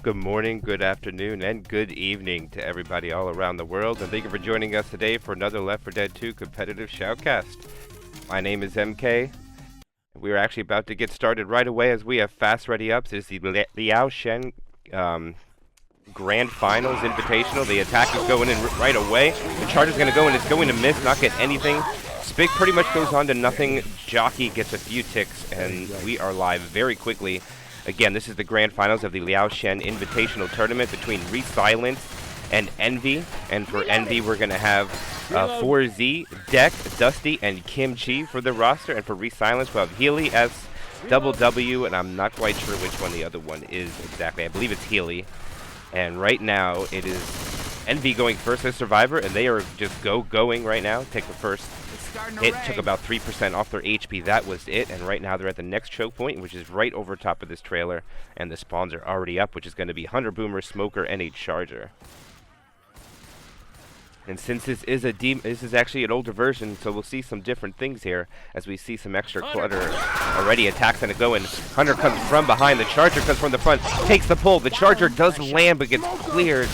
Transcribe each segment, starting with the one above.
Good morning, good afternoon, and good evening to everybody all around the world, and thank you for joining us today for another Left 4 Dead 2 competitive shoutcast. My name is MK. We are actually about to get started right away as we have fast ready ups. It is the Luo-Shen Grand Finals Invitational. The attack is going in right away. The charge is going to go and it's going to miss, not get anything. Spick pretty much goes on to nothing. Jockey gets a few ticks, and we are live very quickly. Again, this is the Grand Finals of the Luo-Shen Invitational Tournament between Resilence and Envy. And for Envy, we're going to have 4Z, Deck, Dusty, and Kimchi for the roster. And for Resilence, we'll have Healy, S, Double W, and I'm not quite sure which one the other one is exactly. I believe it's Healy. And right now, it is Envy going first as Survivor, and they are just going right now. Take the first hit, took about 3% off their HP. That was it, and right now they're at the next choke point, which is right over top of this trailer, and the spawns are already up, which is going to be Hunter, Boomer, Smoker, and a Charger. And since this is actually an older version, so we'll see some different things here as we see some extra clutter. Already attacks gonna go in. Hunter comes from behind. The Charger comes from the front. Takes the pull. The Charger does land, but gets cleared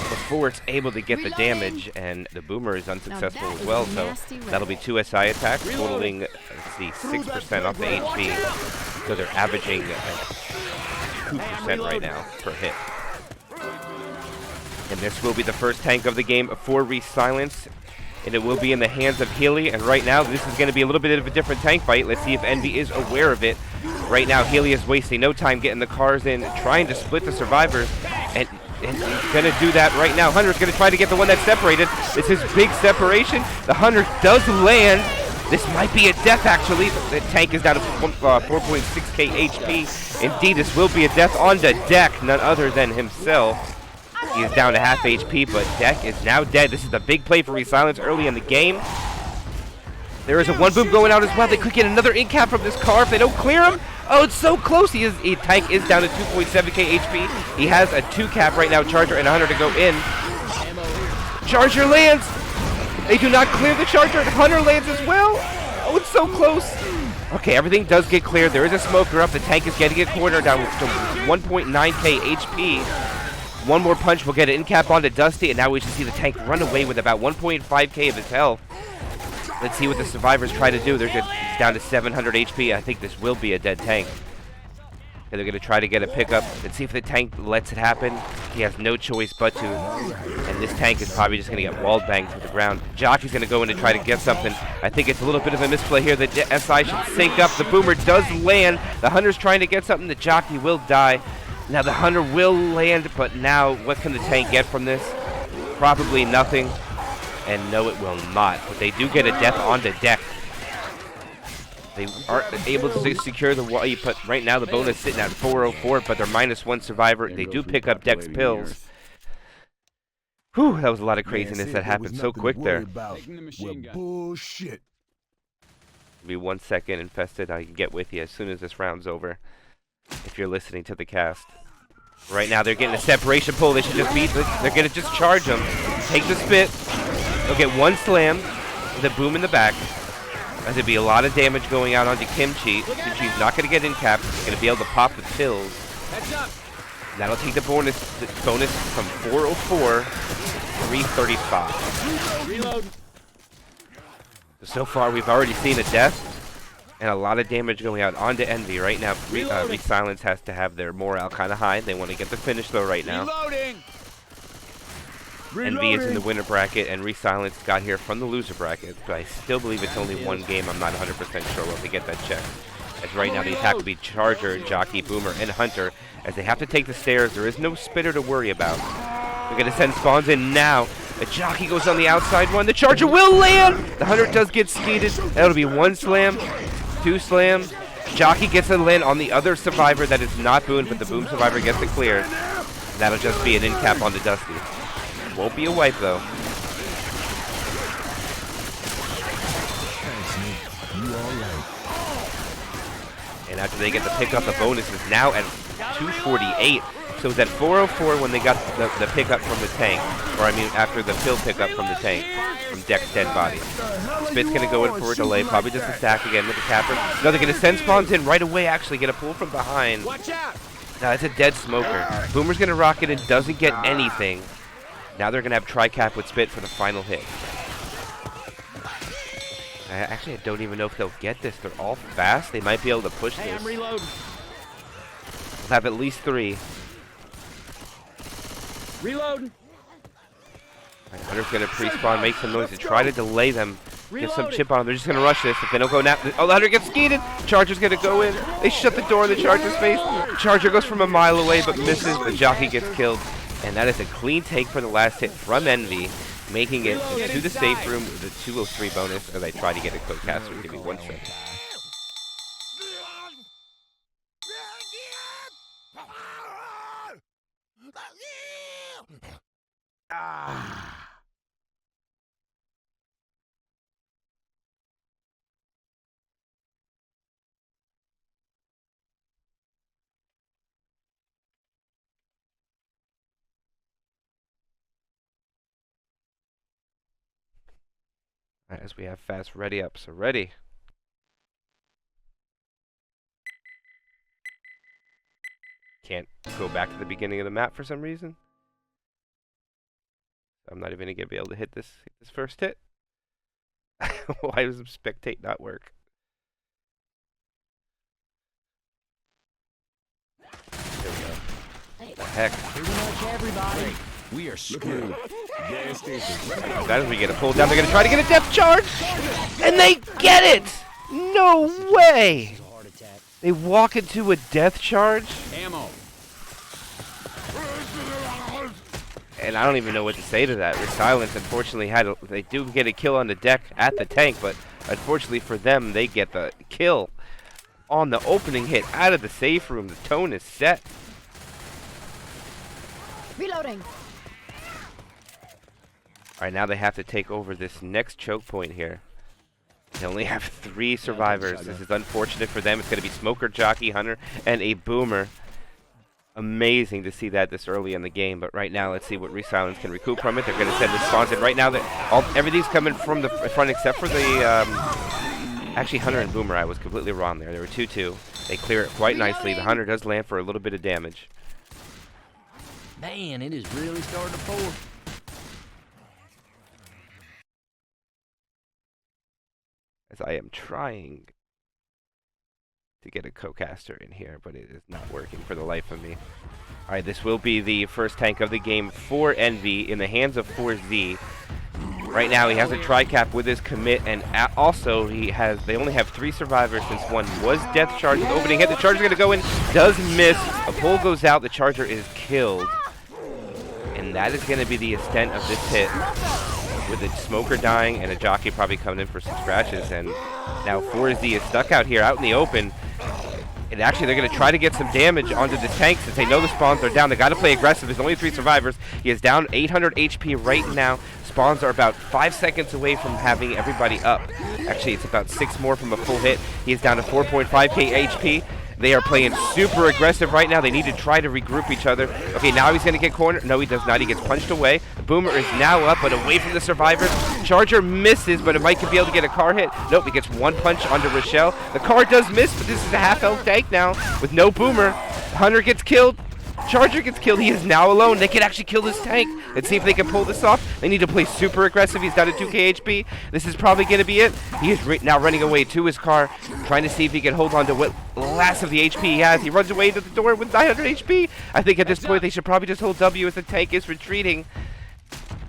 before it's able to get the damage. And the Boomer is unsuccessful as well. So that'll be 2 SI attacks, totaling, let's see, 6% off the HP. So they're averaging 2% right now per hit. And this will be the first tank of the game for Resilence, and it will be in the hands of Healy. And right now, this is going to be a little bit of a different tank fight. Let's see if Envy is aware of it. Right now, Healy is wasting no time getting the cars in, trying to split the survivors, and he's going to do that right now. Hunter's going to try to get the one that's separated. This is big separation. The Hunter does land. This might be a death, actually. The tank is down to 4.6k HP. Indeed, this will be a death on the Deck, none other than himself. He is down to half HP, but Deck is now dead. This is the big play for Resilence early in the game. There is a one boom going out as well. They could get another in-cap from this car if they don't clear him. Oh, it's so close. Tank is down to 2.7k HP. He has a 2-cap right now, Charger and a Hunter to go in. Charger lands. They do not clear the Charger. Hunter lands as well. Oh, it's so close. Okay, everything does get cleared. There is a smoker up. The tank is getting a corner down to 1.9k HP. One more punch will get an in-cap onto Dusty, and now we should see the tank run away with about 1.5k of his health. Let's see what the survivors try to do. They're just down to 700 HP. I think this will be a dead tank. And they're going to try to get a pickup. Let's see if the tank lets it happen. He has no choice but to. And this tank is probably just going to get wall banged to the ground. Jockey's going to go in to try to get something. I think it's a little bit of a misplay here. The SI should sync up. The Boomer does land. The Hunter's trying to get something. The Jockey will die. Now the Hunter will land, but now what can the tank get from this? Probably nothing. And no, it will not. But they do get a death on the Deck. They aren't able to secure the wall, but right now the bonus is sitting at 404, but they're -1 survivor. They do pick up Deck's pills. Whew, that was a lot of craziness that happened so quick there. Bullshit. Be 1 second, Infested. I can get with you as soon as this round's over. If you're listening to the cast. Right now they're getting a separation pull. They should just beat. They're going to just charge them. Take the spit. They'll get one slam. The boom in the back. There'll be a lot of damage going out onto Kimchi. Kimchi's not going to get in cap. He's going to be able to pop the pills. That'll take the bonus from 404 to 335. Reload. So far we've already seen a death. And a lot of damage going out onto Envy right now. Resilence has to have their morale kind of high. They want to get the finish though right now. Envy is in the winner bracket, and Resilence got here from the loser bracket. But I still believe it's only one game. I'm not 100% sure. We'll have to get that checked. As right now the attack will be Charger, Jockey, Boomer, and Hunter. As they have to take the stairs, there is no spitter to worry about. They're going to send spawns in now. The Jockey goes on the outside one. The Charger will land! The Hunter does get skeeted. That'll be 1 slam. 2 slams. Jockey gets a land on the other survivor that is not Boone, but the Boom survivor gets it cleared. That'll just be an in-cap on the Dusty. Won't be a wipe, though. And after they get the pick up, the bonus is now at 248. So it was at 404 when they got the pickup from the tank. Or I mean, after the pill pickup from the tank, from Deck's dead body. Spit's going to go in for a delay, probably just a stack again with the capper. No, they're going to send spawns in right away, actually, get a pull from behind. Watch out! Now it's a dead smoker. Boomer's gonna rock it and doesn't get anything. Now they're gonna have tri-cap with spit for the final hit. Actually, I don't even know if they'll get this. They're all fast. They might be able to push this. I'm reloading. They'll have at least 3. Reloading. Hunter's gonna pre-spawn, make some noise to try to delay them. Get some chip on them. They're just gonna rush this. If they don't go now, oh, the Hunter gets skeeted. Charger's gonna go in. They shut the door in the Charger's face. Charger goes from a mile away but misses. The jockey gets killed. And that is a clean take for the last hit from Envy, making it to the safe room with a 203 bonus as I try to get a co-caster. Give me 1 second. As we have fast ready up, so ready. Can't go back to the beginning of the map for some reason. I'm not even gonna be able to hit this first hit. Why does spectate not work? There we go. What the heck? Pretty much everybody. We are screwed. That is we get a pull down. They're gonna try to get a depth charge, and they get it. No way. They walk into a death charge. Ammo. And I don't even know what to say to that. Resilence, unfortunately, they do get a kill on the deck at the tank, but unfortunately for them, they get the kill on the opening hit out of the safe room. The tone is set. Reloading. All right, now they have to take over this next choke point here. They only have 3 survivors. This is unfortunate for them. It's going to be Smoker, Jockey, Hunter, and a Boomer. Amazing to see that this early in the game, but right now let's see what Resilence can recoup from it. They're going to send the spawns in right now. Everything's coming from the front except for the actually Hunter and Boomer. I was completely wrong there. There were 2-2. They clear it quite nicely. The Hunter does land for a little bit of damage. Man, it is really starting to pour. As I am trying to get a co-caster in here, but it is not working for the life of me. All right, this will be the first tank of the game for Envy in the hands of 4Z. Right now, he has a tri-cap with his commit, and also they only have 3 survivors since one was death charge. The opening hit, the Charger's going to go in, does miss. A pull goes out, the Charger is killed. And that is going to be the extent of this hit, with a Smoker dying and a Jockey probably coming in for some scratches. And now 4Z is stuck out here, out in the open. And actually, they're going to try to get some damage onto the tank since they know the spawns are down. They got to play aggressive. There's only 3 survivors. He is down 800 HP right now. Spawns are about 5 seconds away from having everybody up. Actually, it's about 6 more from a full hit. He is down to 4.5k HP. They are playing super aggressive right now. They need to try to regroup each other. Okay, now he's going to get cornered. No, he does not. He gets punched away. The Boomer is now up, but away from the survivors. Charger misses, but it might be able to get a car hit. Nope, he gets 1 punch onto Rochelle. The car does miss, but this is a half-health tank now with no Boomer. Hunter gets killed. Charger gets killed. He is now alone. They can actually kill this tank. Let's see if they can pull this off. They need to play super aggressive. He's down to 2k HP. This is probably going to be it. He is now running away to his car, trying to see if he can hold on to what last of the HP he has. He runs away to the door with 900 HP. I think at this point they should probably just hold W as the tank is retreating.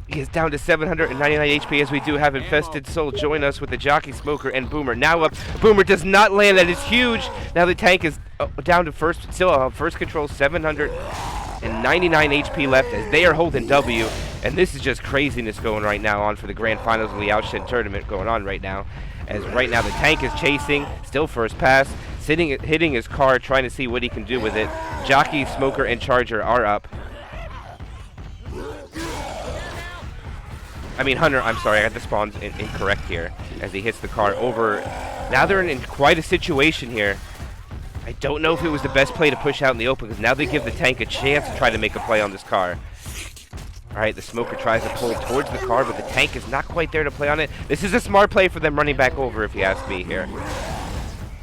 He is down to 799 HP as we do have Infested Soul join us with the Jockey, Smoker, and Boomer. Now up. Boomer does not land. That is huge. Now the tank is down to first control, 799 HP left as they are holding W. And this is just craziness going right now on for the Grand Finals of the Luo-Shen tournament going on right now. As right now the tank is chasing, still first pass, hitting his car, trying to see what he can do with it. Jockey, Smoker, and Charger are up. I mean, Hunter, I'm sorry, I got the spawns incorrect here as he hits the car over. Now they're in quite a situation here. I don't know if it was the best play to push out in the open because now they give the tank a chance to try to make a play on this car. All right, the Smoker tries to pull towards the car, but the tank is not quite there to play on it. This is a smart play for them running back over, if you ask me here,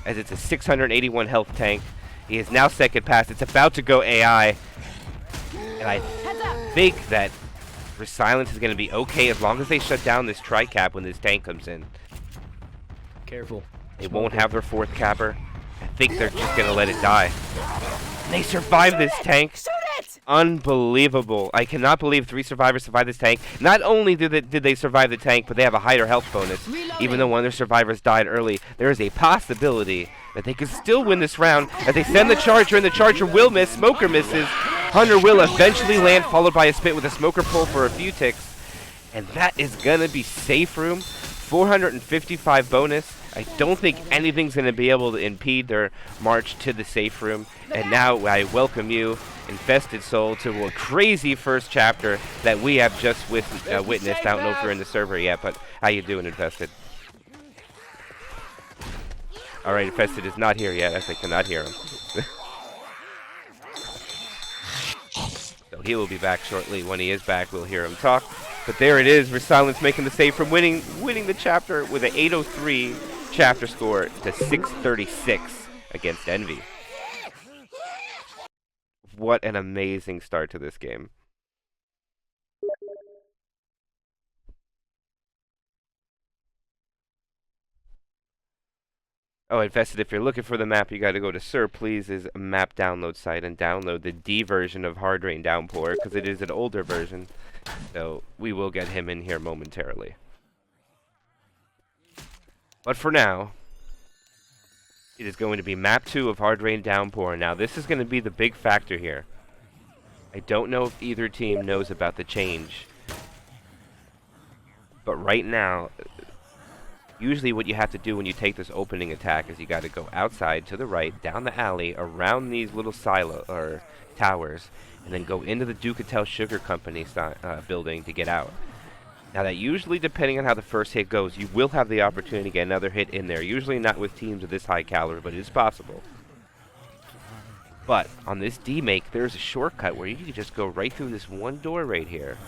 as it's a 681 health tank. He is now second pass. It's about to go AI. And I think that Resilence is going to be okay as long as they shut down this tri-cap when this tank comes in. Careful. They won't have their fourth capper. I think they're just going to let it die. And they survived this tank. Unbelievable. I cannot believe 3 survivors survived this tank. Not only did they survive the tank, but they have a higher health bonus. Even though one of their survivors died early, there is a possibility that they could still win this round. As they send the Charger, and the Charger will miss. Smoker misses. Hunter will eventually land, followed by a spit with a Smoker pull for a few ticks. And that is going to be safe room. 455 bonus. I don't think anything's going to be able to impede their march to the safe room. And now I welcome you, Infested Soul, to a crazy first chapter that we have just witnessed. I don't know if you're in the server yet, but how you doing, Infested? All right, Infested is not here yet, as I cannot hear him. So he will be back shortly. When he is back, we'll hear him talk. But there it is, Resilence making the save from winning the chapter with an 803 chapter score to 636 against Envy. What an amazing start to this game. Oh, Infested, if you're looking for the map, you got to go to Sir Please's map download site and download the D version of Hard Rain Downpour, because it is an older version. So we will get him in here momentarily. But for now, it is going to be map 2 of Hard Rain Downpour. Now, this is going to be the big factor here. I don't know if either team knows about the change. But right now, usually what you have to do when you take this opening attack is you got to go outside to the right, down the alley, around these little silo or towers, and then go into the Ducatel Sugar Company building to get out. Now that usually, depending on how the first hit goes, you will have the opportunity to get another hit in there. Usually not with teams of this high caliber, but it is possible. But on this D-make, there's a shortcut where you can just go right through this one door right here.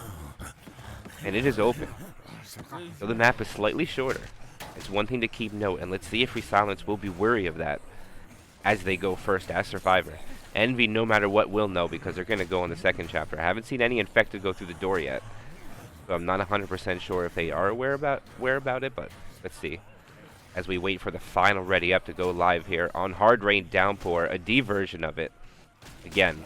And it is open. So the map is slightly shorter. It's one thing to keep note, and let's see if Resilence will be wary of that as they go first as Survivor. Envy, no matter what, will know because they're going to go in the second chapter. I haven't seen any Infected go through the door yet, so I'm not 100% sure if they are aware about it, but let's see. As we wait for the final ready up to go live here on Hard Rain Downpour, a D version of it. Again,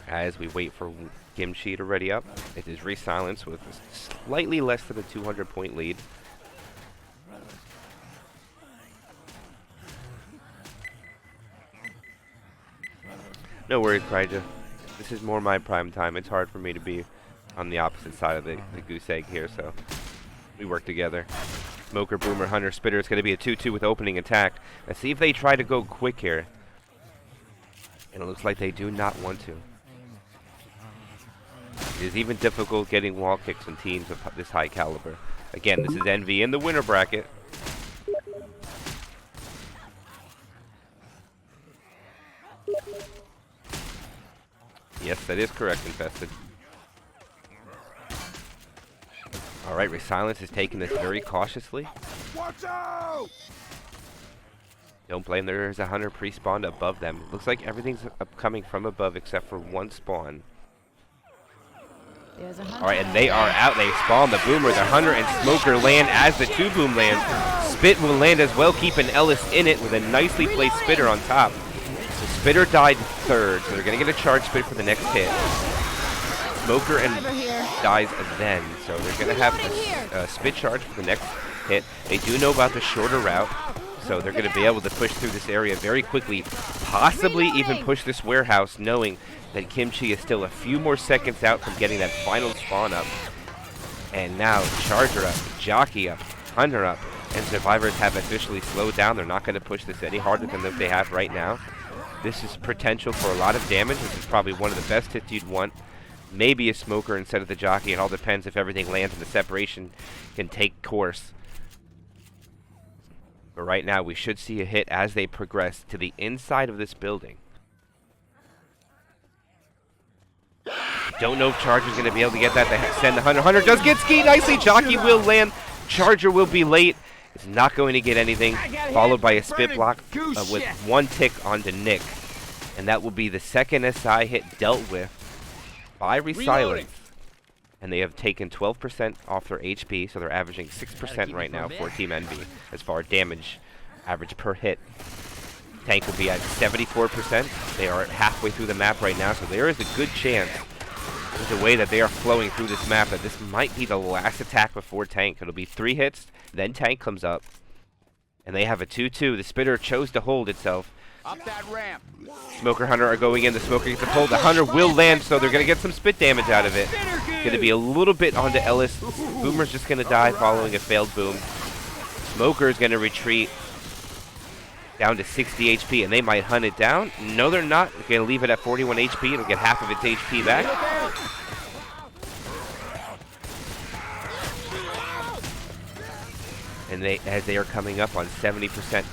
as we wait for Kimchi to ready up, it is Resilence with slightly less than a 200-point lead. No worries, Kryja. This is more my prime time. It's hard for me to be on the opposite side of the goose egg here, so we work together. Smoker, Boomer, Hunter, Spitter. It's going to be a 2-2 with opening attack. Let's see if they try to go quick here. And it looks like they do not want to. It is even difficult getting wall kicks in teams of this high caliber. Again, this is Envy in the winner bracket. Yes, that is correct, Infested. Alright, Resilence is taking this very cautiously. Watch out! Don't blame, there is a Hunter pre-spawned above them. Looks like everything's coming from above except for one spawn. Alright, and they are out. They spawn the Boomer. The Hunter and Smoker land as the 2 boom land. Spit will land as well, keeping Ellis in it with a nicely placed Spitter on top. The Spitter died third, so they're going to get a charge Spit for the next hit. Smoker and dies then, so they're going to have a Spit charge for the next hit. They do know about the shorter route, so they're going to be able to push through this area very quickly, possibly even push this warehouse, knowing that Kimchi is still a few more seconds out from getting that final spawn up. And now Charger up, Jockey up, Hunter up, and Survivors have officially slowed down. They're not going to push this any harder than they have right now. This is potential for a lot of damage. This is probably one of the best hits you'd want. Maybe a Smoker instead of the Jockey. It all depends if everything lands and the separation can take course. But right now, we should see a hit as they progress to the inside of this building. Don't know if Charger's going to be able to get that. They send the Hunter. Hunter does get ski nicely. Jockey will land. Charger will be late. It's not going to get anything, followed by a spit block with 1 tick onto Nick. And that will be the second SI hit dealt with by Resilence. And they have taken 12% off their HP, so they're averaging 6% right now for Team Envy as far as damage average per hit. Tank will be at 74%. They are halfway through the map right now, so there is a good chance with the way that they are flowing through this map that this might be the last attack before Tank. It'll be 3 hits, then Tank comes up. And they have a 2-2. The Spitter chose to hold itself. Up that ramp. Smoker Hunter are going in. The Smoker gets a pull. The Hunter will land, so they're going to get some spit damage out of it. Going to be a little bit onto Ellis. Boomer's just going to die following a failed boom. Smoker is going to retreat down to 60 HP, and they might hunt it down. No, they're not. They're going to leave it at 41 HP. It'll get half of its HP back. And as they are coming up on 70%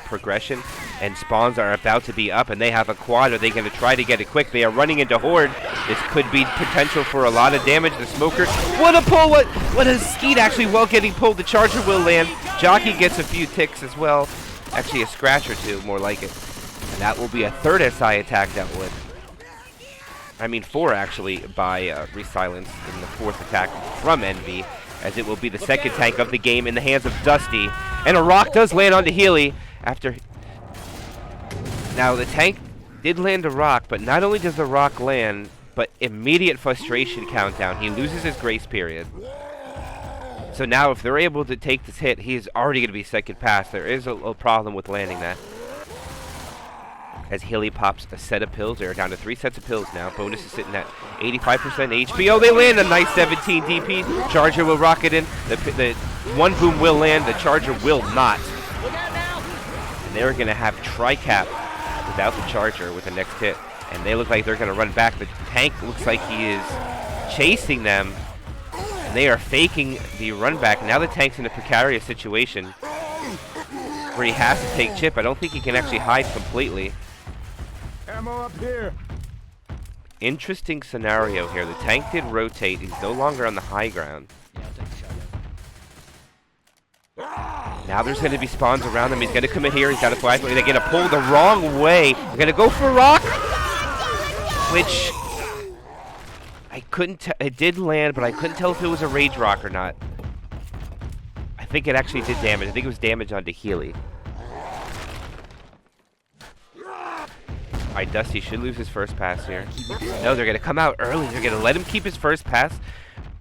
progression, and spawns are about to be up, and they have a quad. Are they going to try to get it quick? They are running into Horde. This could be potential for a lot of damage. The Smoker, what a pull! What a skeet! Actually, while getting pulled, the Charger will land. Jockey gets a few ticks as well. Actually, a scratch or two, more like it. And that will be a third SI attack dealt with. I mean, 4 actually by Resilence in the 4th attack from Envy, as it will be the second tank of the game in the hands of Dusty. And a rock does land onto Healy after... Now, the tank did land a rock, but not only does the rock land, but immediate frustration countdown. He loses his grace period. So now, if they're able to take this hit, he is already going to be second pass. There is a problem with landing that. As Healy pops a set of pills. They're down to 3 sets of pills now. Bonus is sitting at 85% HP. Oh, they land a nice 17 DP. Charger will rocket in. The 1 boom will land. The Charger will not. And they're going to have Tri-Cap without the Charger with the next hit. And they look like they're going to run back. The tank looks like he is chasing them. And they are faking the run back. Now the tank's in a precarious situation where he has to take chip. I don't think he can actually hide completely. Ammo up here. Interesting scenario here. The tank did rotate. He's no longer on the high ground. Yeah, I'll take the shotgun. Now there's going to be spawns around him. He's going to come in here. He's got a flag. They're going to pull the wrong way. They're going to go for rock, which I couldn't tell. It did land, but I couldn't tell if it was a rage rock or not. I think it actually did damage. I think it was damage onto Healy. Alright, Dusty should lose his first pass here. No, they're going to come out early. They're going to let him keep his first pass.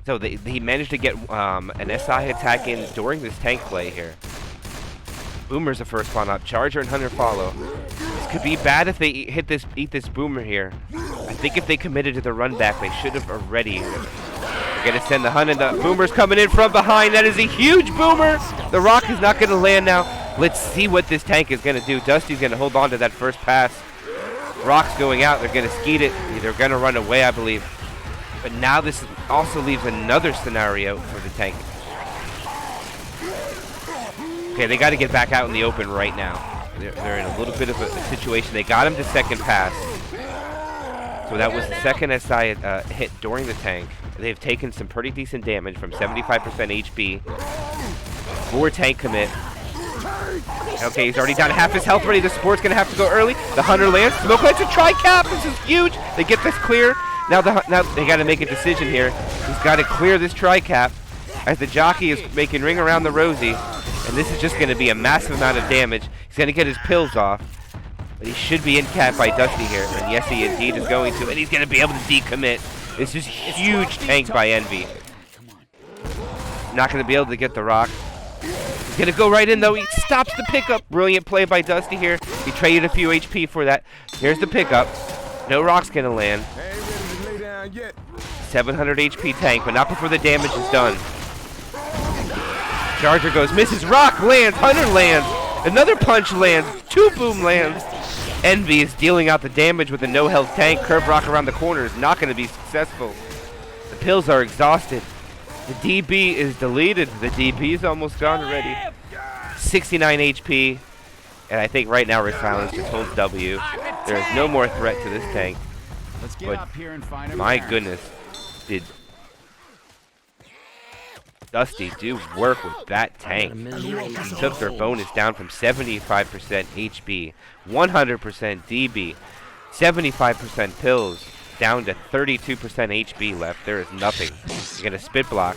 So he managed to get an SI attack in during this tank play here. Boomer's the first spawn up. Charger and Hunter follow. This could be bad if they eat this Boomer here. I think if they committed to the run back, they should have already. They're going to send the Hunter. The Boomer's coming in from behind. That is a huge Boomer. The rock is not going to land now. Let's see what this tank is going to do. Dusty's going to hold on to that first pass. Rock's going out. They're going to skeet it. They're going to run away, I believe. But now this also leaves another scenario for the tank. Okay, they got to get back out in the open right now. They're in a little bit of a situation. They got him to second pass. So that was the second SI hit during the tank. They've taken some pretty decent damage from 75% HP. 4 tank commit. Okay, he's already down half his health already. The support's going to have to go early. The Hunter lands. Smoke lands a Tri-Cap. This is huge. They get this clear. Now they got to make a decision here. He's got to clear this Tri-Cap as the Jockey is making ring around the Rosie. And this is just going to be a massive amount of damage. He's going to get his pills off. But he should be in cap by Dusty here. And yes, he indeed is going to. And he's going to be able to decommit. This is huge tank by Envy. Not going to be able to get the rock. He's going to go right in, though. He stops the pickup. Brilliant play by Dusty here. He traded a few HP for that. Here's the pickup. No rock's going to land. 700 HP tank, but not before the damage is done. Charger goes, misses. Rock lands. Hunter lands. Another punch lands. 2 boom lands. Envy is dealing out the damage with a no-health tank. Curve rock around the corner is not going to be successful. The pills are exhausted. The DB is deleted. The DB is almost gone already. 69 HP. And I think right now Resilence just holds W. There is no more threat to this tank. Let's get But up here and find my goodness, did Dusty do work with that tank. Took their bonus down from 75% HB, 100% DB, 75% pills, down to 32% HB left. There is nothing. You're going to spit block.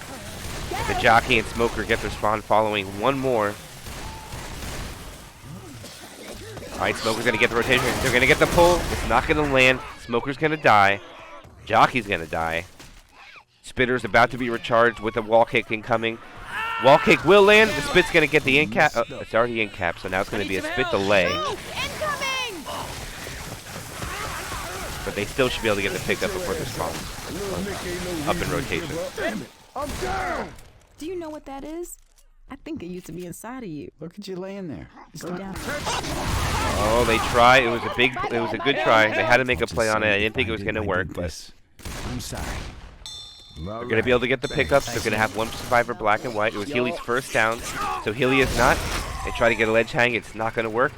The Jockey and Smoker get their spawn following one more. Alright, Smoker's going to get the rotation. They're going to get the pull. It's not going to land. Smoker's going to die. Jockey's going to die. Spitter's about to be recharged with a wall kick incoming. Wall kick will land. The spit's going to get the in cap. Oh, it's already in cap, so now it's going to be a spit delay. Incoming! But they still should be able to get the pickup before the spawn. Up in rotation. I'm down. Do you know what that is? I think it used to be inside of you. Look at you laying there. Go down. Oh, they try. It was a good try. They had to make a play on it. I didn't think it was going to work, but I'm sorry. they're going to be able to get the pickups. They're going to have one survivor black and white. It was Healy's first down, so Healy is not. They try to get a ledge hang. It's not going to work.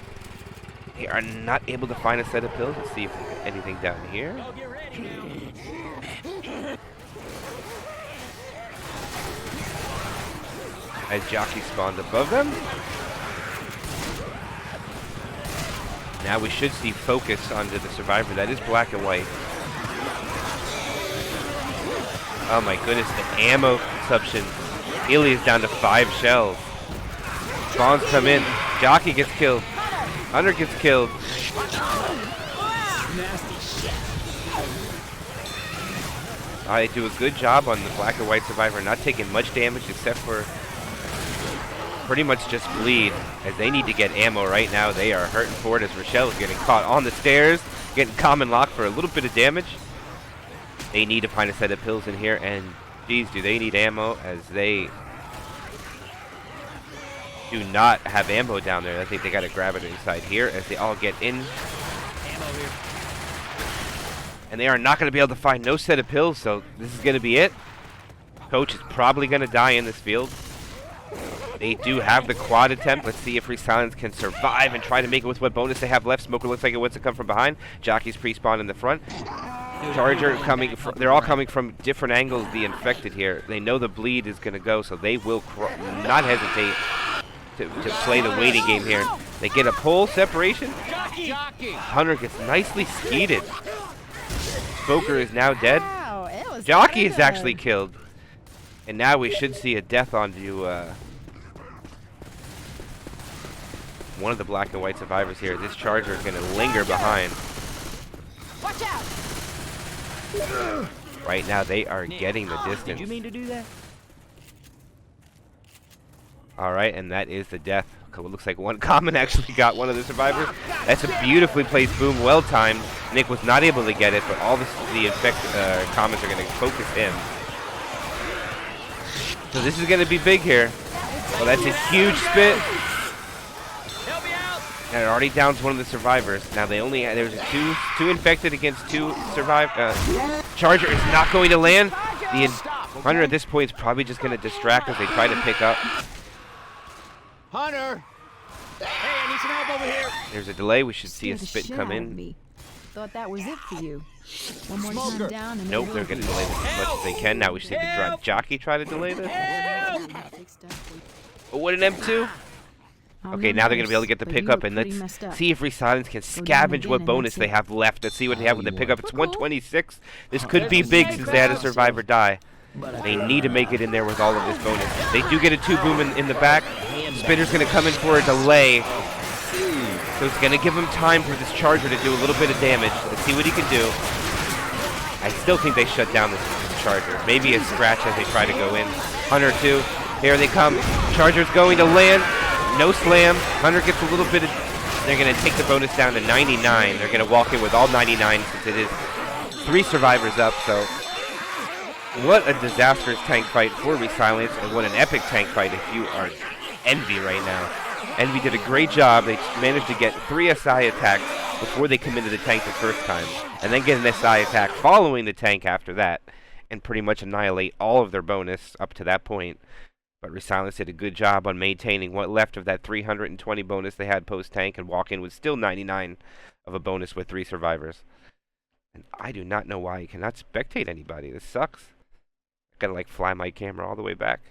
They are not able to find a set of pills. Let's see if there's anything down here. As Jockey spawned above them. Now we should see focus onto the survivor. That is black and white. Oh my goodness, the ammo consumption. Healy is down to 5 shells. Spawns come in. Jockey gets killed. Hunter gets killed. They do a good job on the black and white survivor, not taking much damage except for pretty much just bleed, as they need to get ammo right now. They are hurting for it as Rochelle is getting caught on the stairs, getting common lock for a little bit of damage. They need to find a set of pills in here, and geez, do they need ammo, as they do not have ammo down there. I think they got to grab it inside here as they all get in. Ammo here. And they are not going to be able to find no set of pills, so this is going to be it. Coach is probably going to die in this field. They do have the quad attempt. Let's see if Resilence can survive and try to make it with what bonus they have left. Smoker looks like it wants to come from behind. Jockey's pre-spawn in the front. Charger coming from, they're all coming from different angles, the infected here. They know the bleed is going to go, so they will not hesitate to play the waiting game here. They get a pull separation. Hunter gets nicely skeeted. Smoker is now dead. Wow, it was Jockey is good. actually killed. And now we should see a death onto one of the black and white survivors here. This Charger is going to linger behind. Watch out! Right now they are getting the Did distance. you mean to do that? Alright, and that is the death. It looks like one common actually got one of the survivors. That's a beautifully placed boom, well timed. Nick was not able to get it, but all the infected commons are going to focus him. So this is going to be big here. Well, that's a huge spit. Help me out! And it already downs one of the survivors. Now they only there's two infected against 2 survive. Charger is not going to land. The Hunter at this point is probably just going to distract as they try to pick up. Hunter! Hey, I need some help over here. There's a delay. We should see a Scared the spit shit come out of in. me. Thought that was it for you. One more Smoker. time down and Nope, they're going to delay this as much as they can. Now we should see the Jockey try to delay this. Oh, what an M2. Okay, now they're going to be able to get the pickup, and let's see if Resilence can scavenge what bonus they have left. Let's see what they have with the pickup. It's 126. This could be big since they had a survivor die. They need to make it in there with all of this bonus. They do get a 2-boom in the back. Spitter's going to come in for a delay. So it's going to give him time for this Charger to do a little bit of damage. Let's see what he can do. I still think they shut down this Charger. Maybe a scratch as they try to go in. Hunter 2. Here they come. Charger's going to land. No slam. Hunter gets a little bit of... They're going to take the bonus down to 99. They're going to walk in with all 99 since it is 3 survivors up. So what a disastrous tank fight for Resilence, and what an epic tank fight if you are Envy right now. Envy did a great job. They managed to get 3 SI attacks before they committed the tank the first time, and then get an SI attack following the tank after that, and pretty much annihilate all of their bonus up to that point. But Resilence did a good job on maintaining what left of that 320 bonus they had post-tank, and walk in with still 99 of a bonus with 3 survivors. And I do not know why you cannot spectate anybody. This sucks. I gotta like fly my camera all the way back.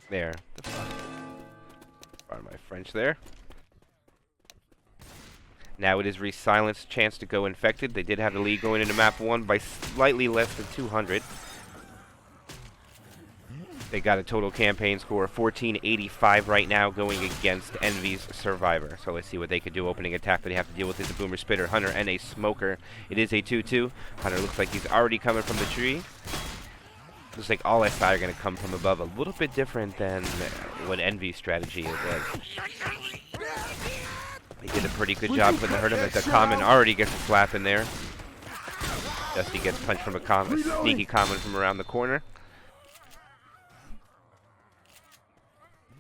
There. Pardon my French there. Now it is Resilence's chance to go infected. They did have the lead going into map 1 by slightly less than 200. They got a total campaign score of 1485 right now going against Envy's Survivor. So let's see what they could do. Opening attack that they have to deal with is a Boomer Spitter, Hunter, and a Smoker. It is a 2-2. Hunter looks like he's already coming from the tree. Looks like all SI are going to come from above. A little bit different than what Envy's strategy is like. They did a pretty good job putting the hurt him as the common already gets a slap in there. Dusty gets punched from a sneaky common from around the corner.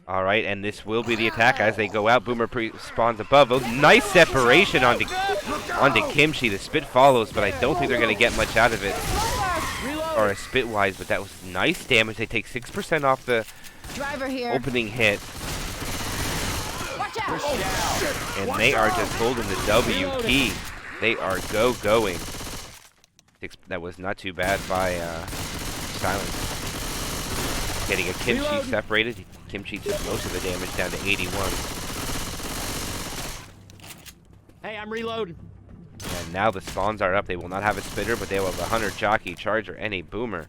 Alright, and this will be the attack as they go out. Boomer spawns above. Oh, nice separation onto Kimchi. The spit follows, but I don't think they're going to get much out of it. Or a spit-wise, but that was nice damage. They take 6% off the opening hit. Watch out. And they are just holding the W key. They are going. That was not too bad by Silence. Getting a Kimchi separated. Kimchi took most of the damage down to 81. Hey, I'm reloading. And now the spawns are up. They will not have a spitter, but they will have a Hunter, Jockey, Charger, and a Boomer.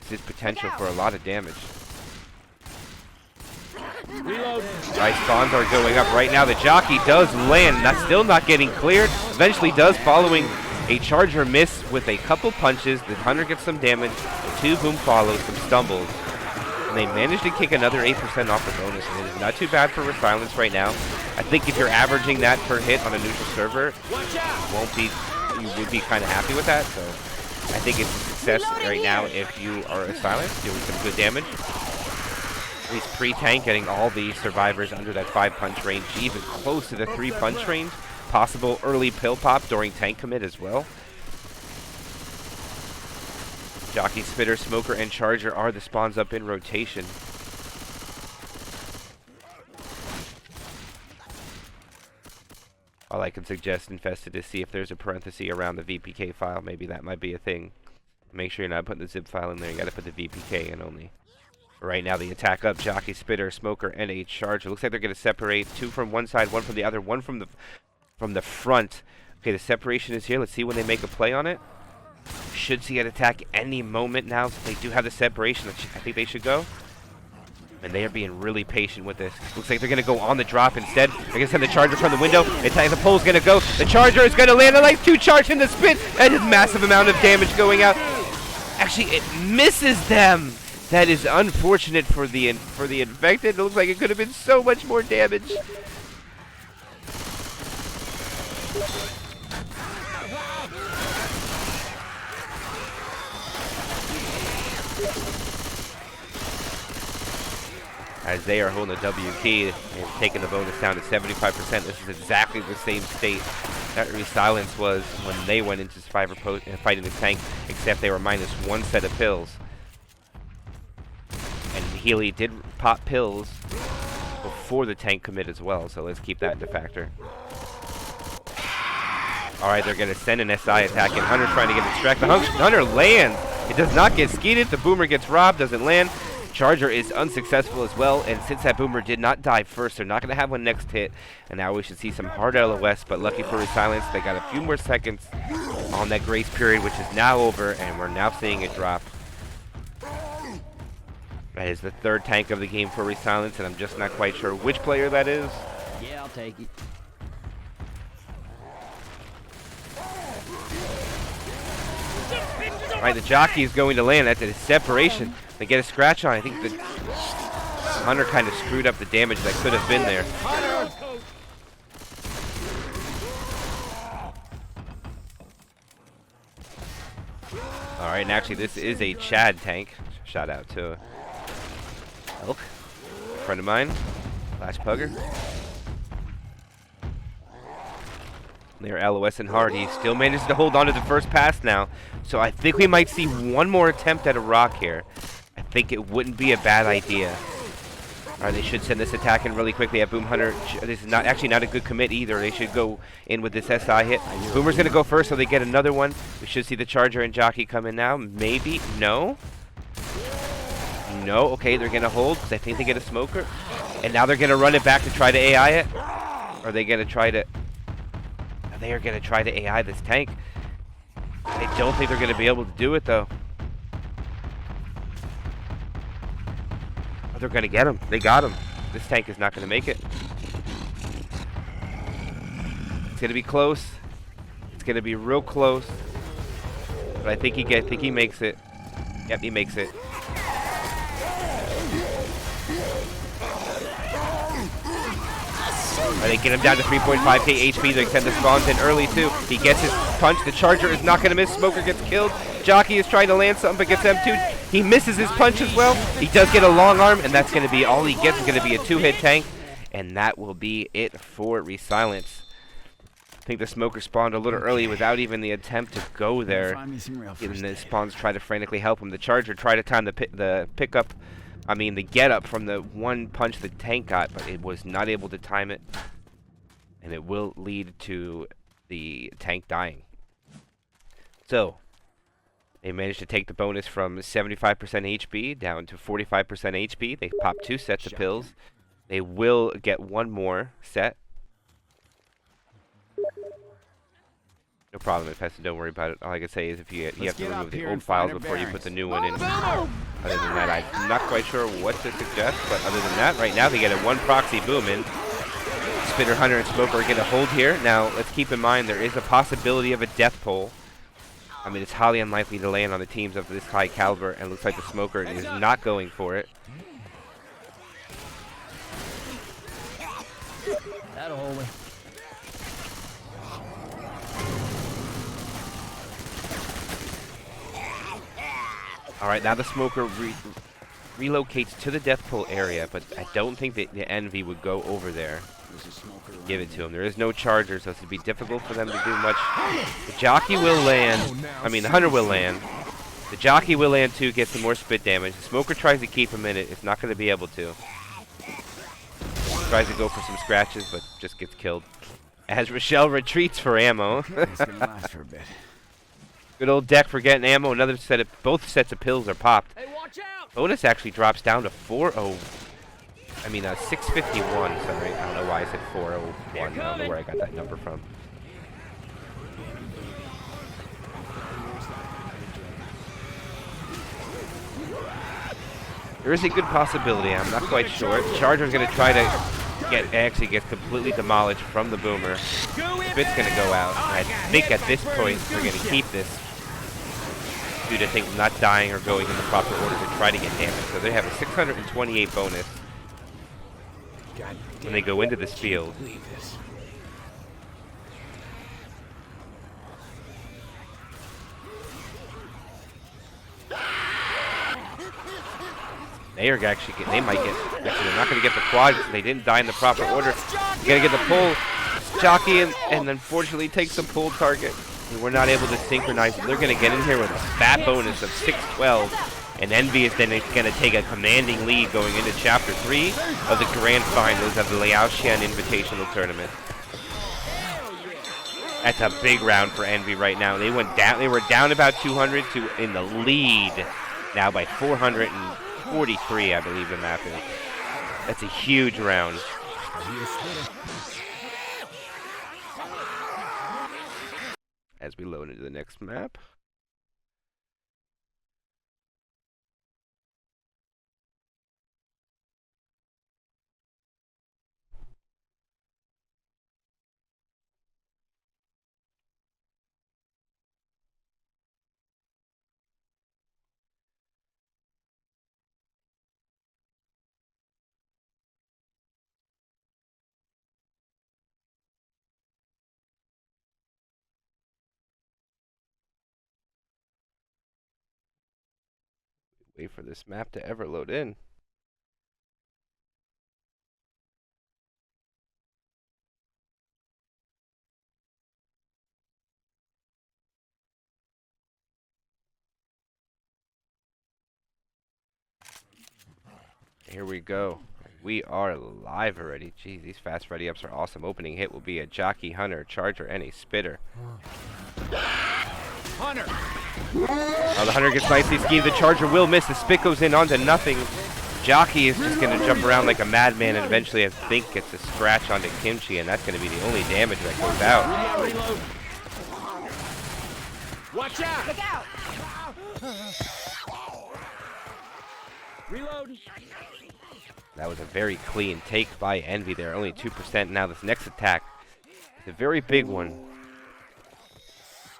This is potential for a lot of damage. Reload. Right, spawns are going up right now. The Jockey does land. Still not getting cleared. Eventually does, following a Charger miss with a couple punches. The Hunter gets some damage. 2 Boom follows, some stumbles. And they managed to kick another 8% off the bonus. And it is not too bad for Resilence right now. I think if you're averaging that per hit on a neutral server, you would be kind of happy with that. So I think it's a success right now if you are a Silence, doing some good damage. At least pre-tank, getting all the survivors under that 5-punch range, even close to the 3-punch range. Possible early pill pop during tank commit as well. Jockey, Spitter, Smoker, and Charger are the spawns up in rotation. All I can suggest, Infested, is see if there's a parenthesis around the VPK file. Maybe that might be a thing. Make sure you're not putting the zip file in there. You gotta put the VPK in only. Right now, the attack up, Jockey, Spitter, Smoker, and a Charger. Looks like they're gonna separate 2 from one side, 1 from the other, 1 from the front. Okay, the separation is here. Let's see when they make a play on it. Should see an attack any moment now. So they do have the separation. I think they should go. And they are being really patient with this. Looks like they're going to go on the drop instead. They're going to send the Charger from the window. The pole's going to go. The Charger is going to land. Like 2 charge in the spin. And a massive amount of damage going out. Actually, it misses them. That is unfortunate for the infected. It looks like it could have been so much more damage. As they are holding the W key and taking the bonus down to 75%. This is exactly the same state that Resilence was when they went into Survivor fighting the tank, except they were -1 set of pills. And Healy did pop pills before the tank commit as well, so let's keep that into factor. Alright, they're going to send an SI attack, and Hunter's trying to get distracted. Hunter lands! It does not get skeeted. The Boomer gets robbed, doesn't land. Charger is unsuccessful as well, and since that Boomer did not die first, they're not going to have one next hit, and now we should see some hard LOS, but lucky for Resilence, they got a few more seconds on that grace period, which is now over, and we're now seeing it drop. That is the 3rd tank of the game for Resilence, and I'm just not quite sure which player that is. Yeah, I'll take it. Alright, the Jockey is going to land. That's a separation. They get a scratch on. I think the Hunter kind of screwed up the damage that could have been there. Alright, and actually this is a Chad tank. Shout out to Elk, a friend of mine, Flash Pugger. They're LOS and hard. He still manages to hold on to the first pass now. So I think we might see one more attempt at a rock here. I think it wouldn't be a bad idea. Alright, they should send this attack in really quickly at Boom Hunter. This is actually not a good commit either. They should go in with this SI hit. Boomer's going to go first, so they get another one. We should see the Charger and Jockey come in now. Maybe. No. No, okay, they're gonna hold because I think they get a smoker. And now they're gonna run it back to try to AI it. Or are they gonna try to... They are gonna try to AI this tank. I don't think they're gonna be able to do it though. Oh, they're gonna get him. They got him. This tank is not gonna make it. It's gonna be close. It's gonna be real close. But I think he makes it. Yep, he makes it. They get him down to 3.5k HP. They extend the spawns in early too. He gets his punch. The Charger is not going to miss. Smoker gets killed. Jockey is trying to land something but gets M2'd. He misses his punch as well. He does get a long arm, and that's going to be all he gets. Is going to be a 2-hit tank, and that will be it for Resilence. I think the Smoker spawned a little early without even the attempt to go there. And the spawns try to frantically help him. The Charger tried to time the pickup. I mean, the get up from the one punch the tank got, but it was not able to time it. And it will lead to the tank dying. So, they managed to take the bonus from 75% HP down to 45% HP. They pop 2 sets of pills. They will get 1 more set. No problem, Infested, don't worry about it. All I can say is if you have to remove the old files before you put the new one in. Other than that, I'm not quite sure what to suggest, but other than that, right now they get a 1 proxy boom in. Spitter, Hunter, and Smoker are going to hold here. Now, let's keep in mind there is a possibility of a death pull. I mean, it's highly unlikely to land on the teams of this high caliber, and it looks like the Smoker is not going for it. That'll hold me. Alright, now the Smoker relocates to the death pull area, but I don't think that the Envy would go over there. Give it to him. There is no Charger, so it's going to be difficult for them to do much. The Jockey will land. I mean, the Hunter will land. The Jockey will land too, get some more spit damage. The Smoker tries to keep him in it. It's not going to be able to. Tries to go for some scratches, but just gets killed. As Rochelle retreats for ammo. It's gonna last for a bit. Good old deck for getting ammo. Another set of, both sets of pills are popped. Hey, watch out! Bonus actually drops down to 651. Sorry, I don't know why I said 401. I don't know where I got that number from. There is a good possibility. I'm not quite sure. Charger's going to try to actually gets completely demolished from the boomer. Spit's going to go out. I think at this point we're going to keep this due to things not dying or going in the proper order to try to get damage. So they have a 628 bonus when they go into this field. They are actually they're not going to get the quad because they didn't die in the proper order. They're going to get the pull. Jockey and unfortunately takes the pull target. And we're not able to synchronize. They're going to get in here with a fat bonus of 612. And Envy is then going to take a commanding lead going into Chapter 3 of the Grand Finals of the Luo-Shen Invitational Tournament. That's a big round for Envy right now. They went down. They were down about 200 to in the lead now by 443, I believe the map is. That's a huge round. As we load into the next map. Wait for this map to ever load in. Here we go. We are live already. Geez, these fast ready ups are awesome. Opening hit will be a Jockey, Hunter, Charger, and a Spitter. Hunter! Oh, the Hunter gets nicely schemed. The Charger will miss. The Spit goes in onto nothing. Jockey is just going to jump around like a madman and eventually, I think, gets a scratch onto Kimchi, and that's going to be the only damage that goes out. Reload. Watch out! Look out! Reload. That was a very clean take by Envy there. Only 2%. Now this next attack is a very big one.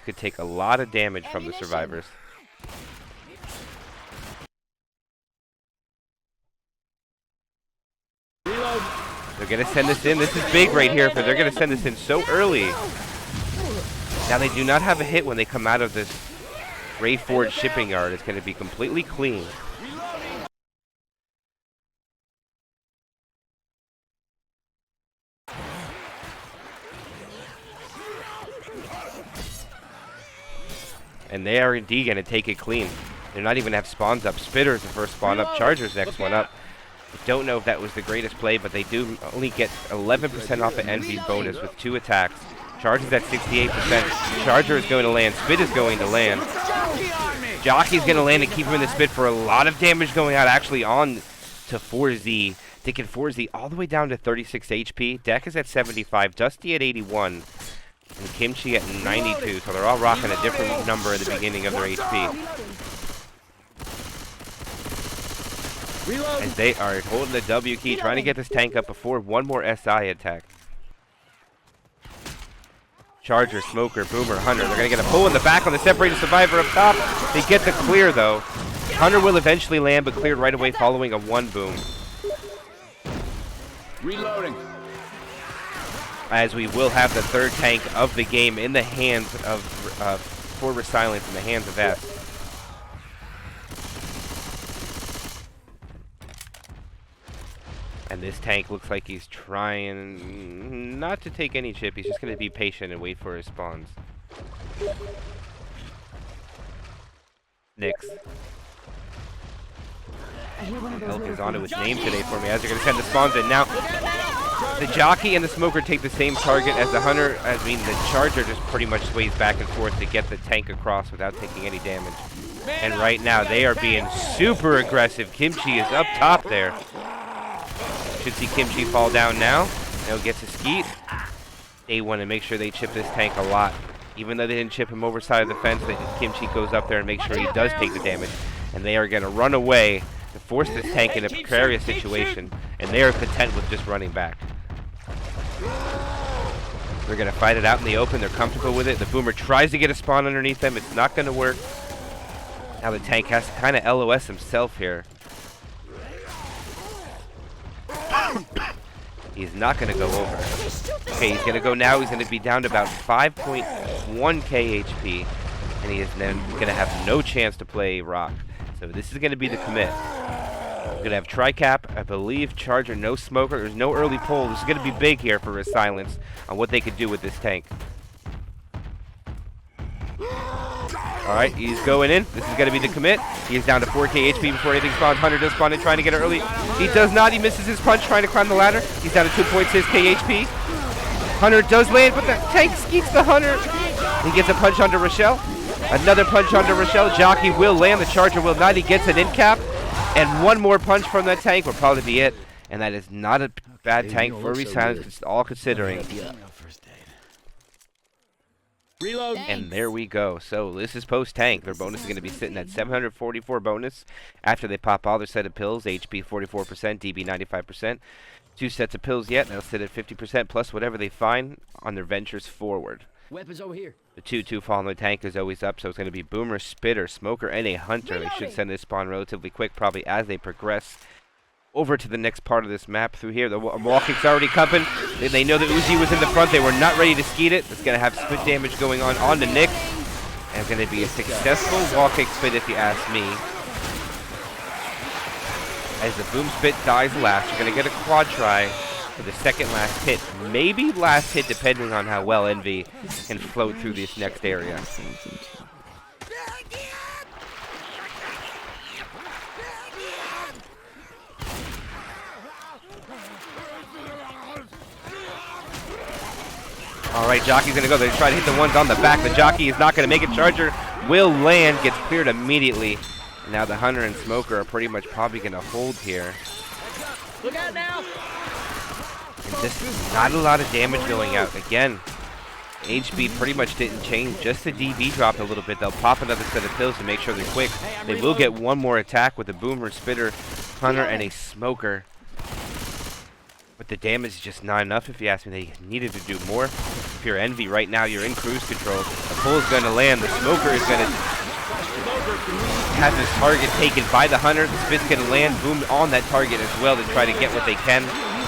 Could take a lot of damage from the survivors. Reload. They're going to send this in. This is big right here, but they're going to send this in so early. Now they do not have a hit when they come out of this Ray Ford shipping yard. It's going to be completely clean. And they are indeed going to take it clean. They're not even going to have spawns up. Spitter's the first spawn up. Charger's next one up. I don't know if that was the greatest play, but they do only get 11% off of Envy's bonus with 2 attacks. Charger's at 68%. Charger is going to land. Spit is going to land. Jockey's going to land and keep him in the Spit for a lot of damage going out actually on to 4Z. Taking 4Z all the way down to 36 HP. Deck is at 75. Dusty at 81. And Kimchi at 92. So they're all rocking a different number at the beginning of their HP. As they are holding the W key, trying to get this tank up before one more SI attack. Charger, Smoker, Boomer, Hunter. They're going to get a pull in the back on the separated survivor up top. They get the clear, though. Hunter will eventually land, but cleared right away following a 1 boom. Reloading. As we will have the 3rd tank of the game in the hands of, for Resilence, in the hands of S. And this tank looks like he's trying not to take any chip. He's just going to be patient and wait for his spawns. Nyx. Elk is on it with name today for me as they're going to send the spawns in. Now, the Jockey and the Smoker take the same target as the Hunter. The Charger just pretty much sways back and forth to get the tank across without taking any damage. And right now, they are being super aggressive. Kimchi is up top there. Should see Kimchi fall down now. Now gets a skeet. They want to make sure they chip this tank a lot. Even though they didn't chip him over side of the fence, Kimchi goes up there and makes sure he does take the damage. And they are going to run away to force this tank in a precarious situation. And they are content with just running back. They're going to fight it out in the open. They're comfortable with it. The Boomer tries to get a spawn underneath them. It's not going to work. Now the tank has to kind of LOS himself here. He's not going to go over. Okay, he's going to go now. He's going to be down to about 5.1k HP. And he is then going to have no chance to play Rock. So this is going to be the commit. We're going to have Tricap, I believe, Charger, no Smoker. There's no early pull. This is going to be big here for Resilence on what they could do with this tank. Alright, he's going in. This is going to be the commit. He is down to 4k HP before anything spawns. Hunter does spawn in, trying to get it early. He does not. He misses his punch, trying to climb the ladder. He's down to 2.6k HP. Hunter does land, but the tank skeets the Hunter. He gets a punch onto Rochelle. Another punch onto Rochelle. Jockey will land. The Charger will not. He gets an in cap. And one more punch from that tank will probably be it. And that is not a bad tank for Resilence, all considering. Reload. And there we go. So this is post-tank. Their bonus is going to be sitting at 744 bonus after they pop all their set of pills. HP 44%, DB 95%. 2 sets of pills yet. They'll sit at 50% plus whatever they find on their ventures forward. Weapons over here. The 2-2 following the tank is always up, so it's going to be Boomer, Spitter, Smoker, and a Hunter. They should send this spawn relatively quick, probably as they progress over to the next part of this map through here. The wall kick's already coming. They know that Uzi was in the front. They were not ready to skeet it. It's going to have spit damage going on to Nyx. And it's going to be a successful wall kick spit if you ask me. As the boom spit dies last, you're going to get a quad try for the second last hit. Maybe last hit depending on how well Envy can float through this next area. Alright, Jockey's going to go there to try to hit the ones on the back. The Jockey is not going to make it. Charger will land, gets cleared immediately. And now the Hunter and Smoker are pretty much probably going to hold here. Look out now! And just not a lot of damage going out. Again, HB pretty much didn't change. Just the DB dropped a little bit. They'll pop another set of pills to make sure they're quick. They will get one more attack with a Boomer, Spitter, Hunter, and a Smoker. But the damage is just not enough, if you ask me. They needed to do more. If you're Envy right now, you're in cruise control. The pull is going to land. The Smoker is going to have his target taken by the Hunter. The Spit's going to land. Boom on that target as well to try to get what they can.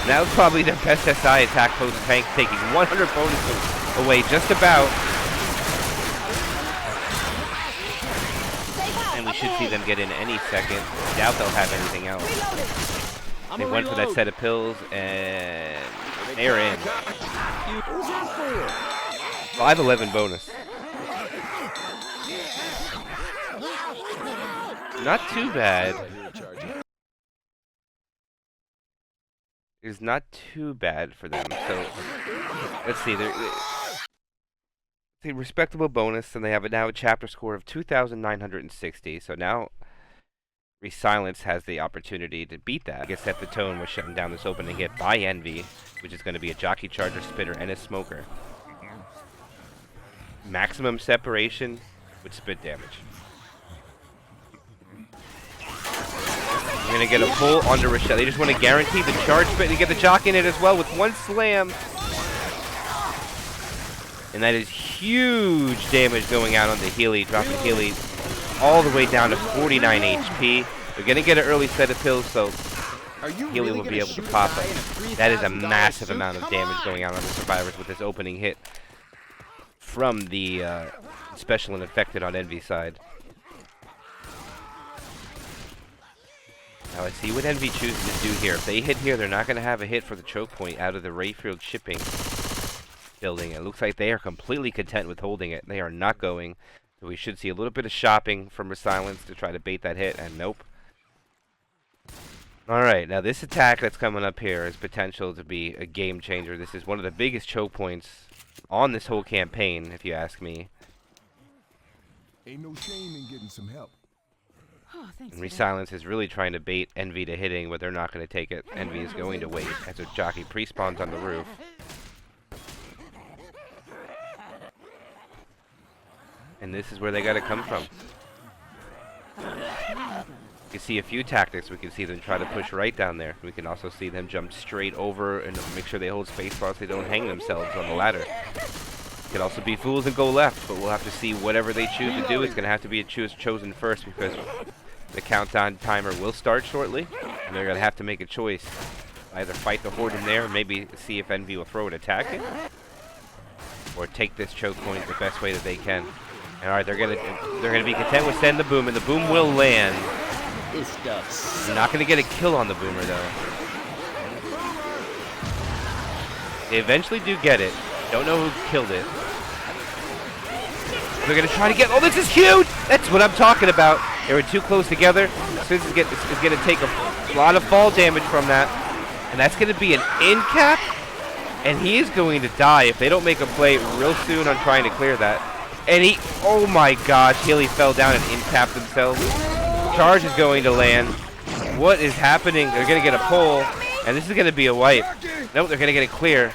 That was probably their best SI attack post-tank, taking 100 bonuses away just about. And we should see them get in any second. Doubt they'll have anything else. They went for that set of pills, and they're in. 511 bonus. Not too bad. It's not too bad for them. So let's see. They're a respectable bonus, and they have now a chapter score of 2,960. So now Resilence has the opportunity to beat that. I guess set the tone with shutting down this opening hit by Envy, which is going to be a Jockey Charger, Spitter, and a Smoker. Maximum separation with spit damage. We're going to get a pull onto Rochelle. They just want to guarantee the charge spit and get the jock in it as well with one slam. And that is huge damage going out on the Healy, dropping Healy all the way down to 49 HP. They're going to get an early set of pills, so Healy will be able to pop up. That is a massive amount of damage going out on the survivors with this opening hit from the special and infected on Envy's side. Now let's see what Envy chooses to do here. If they hit here, they're not going to have a hit for the choke point out of the Rayfield shipping building. It looks like they are completely content with holding it. They are not going. So we should see a little bit of shopping from Resilence to try to bait that hit, and nope. Alright, now this attack that's coming up here has potential to be a game changer. This is one of the biggest choke points on this whole campaign, if you ask me. Ain't no shame in getting some help. Oh, thanks. And Resilence is really trying to bait Envy to hitting, but they're not going to take it. Envy is going to wait as a jockey pre-spawns on the roof. And this is where they got to come from. You can see a few tactics. We can see them try to push right down there. We can also see them jump straight over and make sure they hold space bars so they don't hang themselves on the ladder. Could also be fools and go left, but we'll have to see whatever they choose to do. It's going to have to be chosen first because the countdown timer will start shortly, and they're going to have to make a choice. Either fight the horde in there, or maybe see if Envy will throw an attack in, or take this choke point the best way that they can. And all right, they're gonna be content with sending the boom, and the boom will land. This stuff. They're not gonna get a kill on the boomer though. They eventually do get it. Don't know who killed it. They're gonna try to get. Oh, this is huge! That's what I'm talking about. They were too close together. Swizz is gonna take a lot of fall damage from that, and that's gonna be an in cap. And he is going to die if they don't make a play real soon on trying to clear that. And he, oh my gosh, Healy fell down and in-tapped themselves. Charge is going to land. What is happening? They're going to get a pull, and this is going to be a wipe. Nope, they're going to get a clear.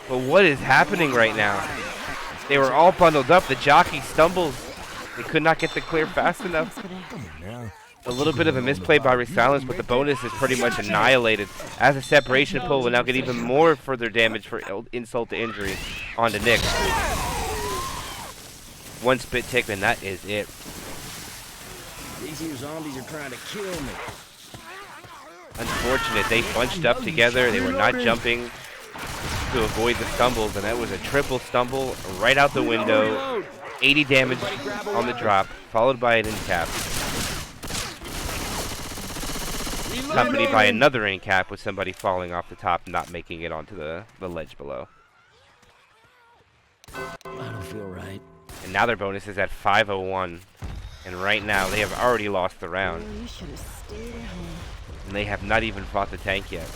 But what is happening right now? They were all bundled up. The jockey stumbles. They could not get the clear fast enough. A little bit of a misplay by Resilence, but the bonus is pretty much annihilated. As a separation pull will now get even more further damage for insult to injury onto Nick. One spit tick, and that is it. These here zombies are trying to kill me. Unfortunate. They bunched up together. They were not jumping to avoid the stumbles, and that was a triple stumble right out the window. 80 damage on the drop, followed by an in-cap. Accompanied by another in-cap with somebody falling off the top, not making it onto the ledge below. I don't feel right. And now their bonus is at 501. And right now, they have already lost the round. You should have stayed at home. And they have not even fought the tank yet.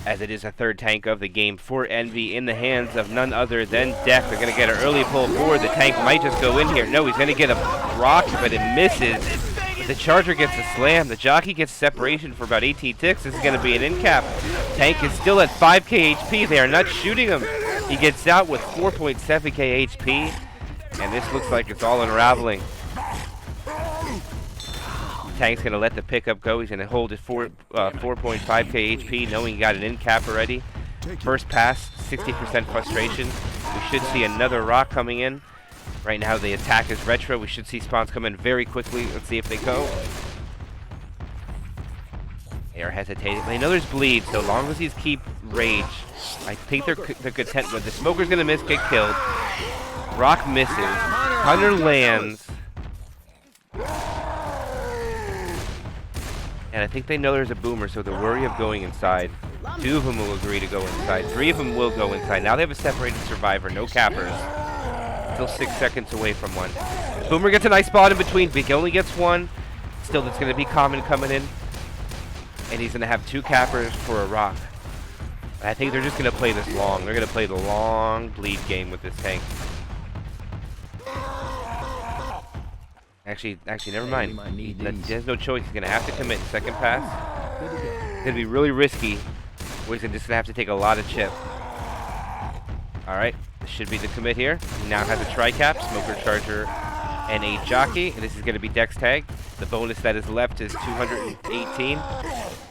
as it is a third tank of the game for Envy in the hands of none other than Deck. They're going to get an early pull forward. The tank might just go in here. No, he's going to get a rock, but it misses. But the Charger gets a slam. The Jockey gets separation for about 18 ticks. This is going to be an end cap. Tank is still at 5k HP. They are not shooting him. He gets out with 4.7k HP, and this looks like it's all unraveling. Tank's going to let the pickup go. He's going to hold his 4.5k HP, knowing he got an end cap already. First pass, 60% frustration. We should see another rock coming in. Right now the attack is retro. We should see spawns come in very quickly. Let's see if they go. They are hesitating. They know there's bleed, so long as these keep rage, I think they're content with. The Smoker's going to miss, get killed. Rock misses. Hunter lands. And I think they know there's a boomer, so they're worried of going inside. 2 of them will agree to go inside. 3 of them will go inside. Now they have a separated survivor, no cappers. Still 6 seconds away from one. Boomer gets a nice spot in between. Big only gets 1. Still, that's going to be Common coming in. And he's going to have 2 cappers for a rock. I think they're just going to play this long. They're going to play the long bleed game with this tank. Actually, never mind. There's no choice. He's going to have to commit. Second pass. It's going to be really risky. He's just going to have to take a lot of chip. Alright. This should be the commit here. He now has a tri-cap, Smoker, Charger, and a Jockey. And this is going to be Dex tag. The bonus that is left is 218.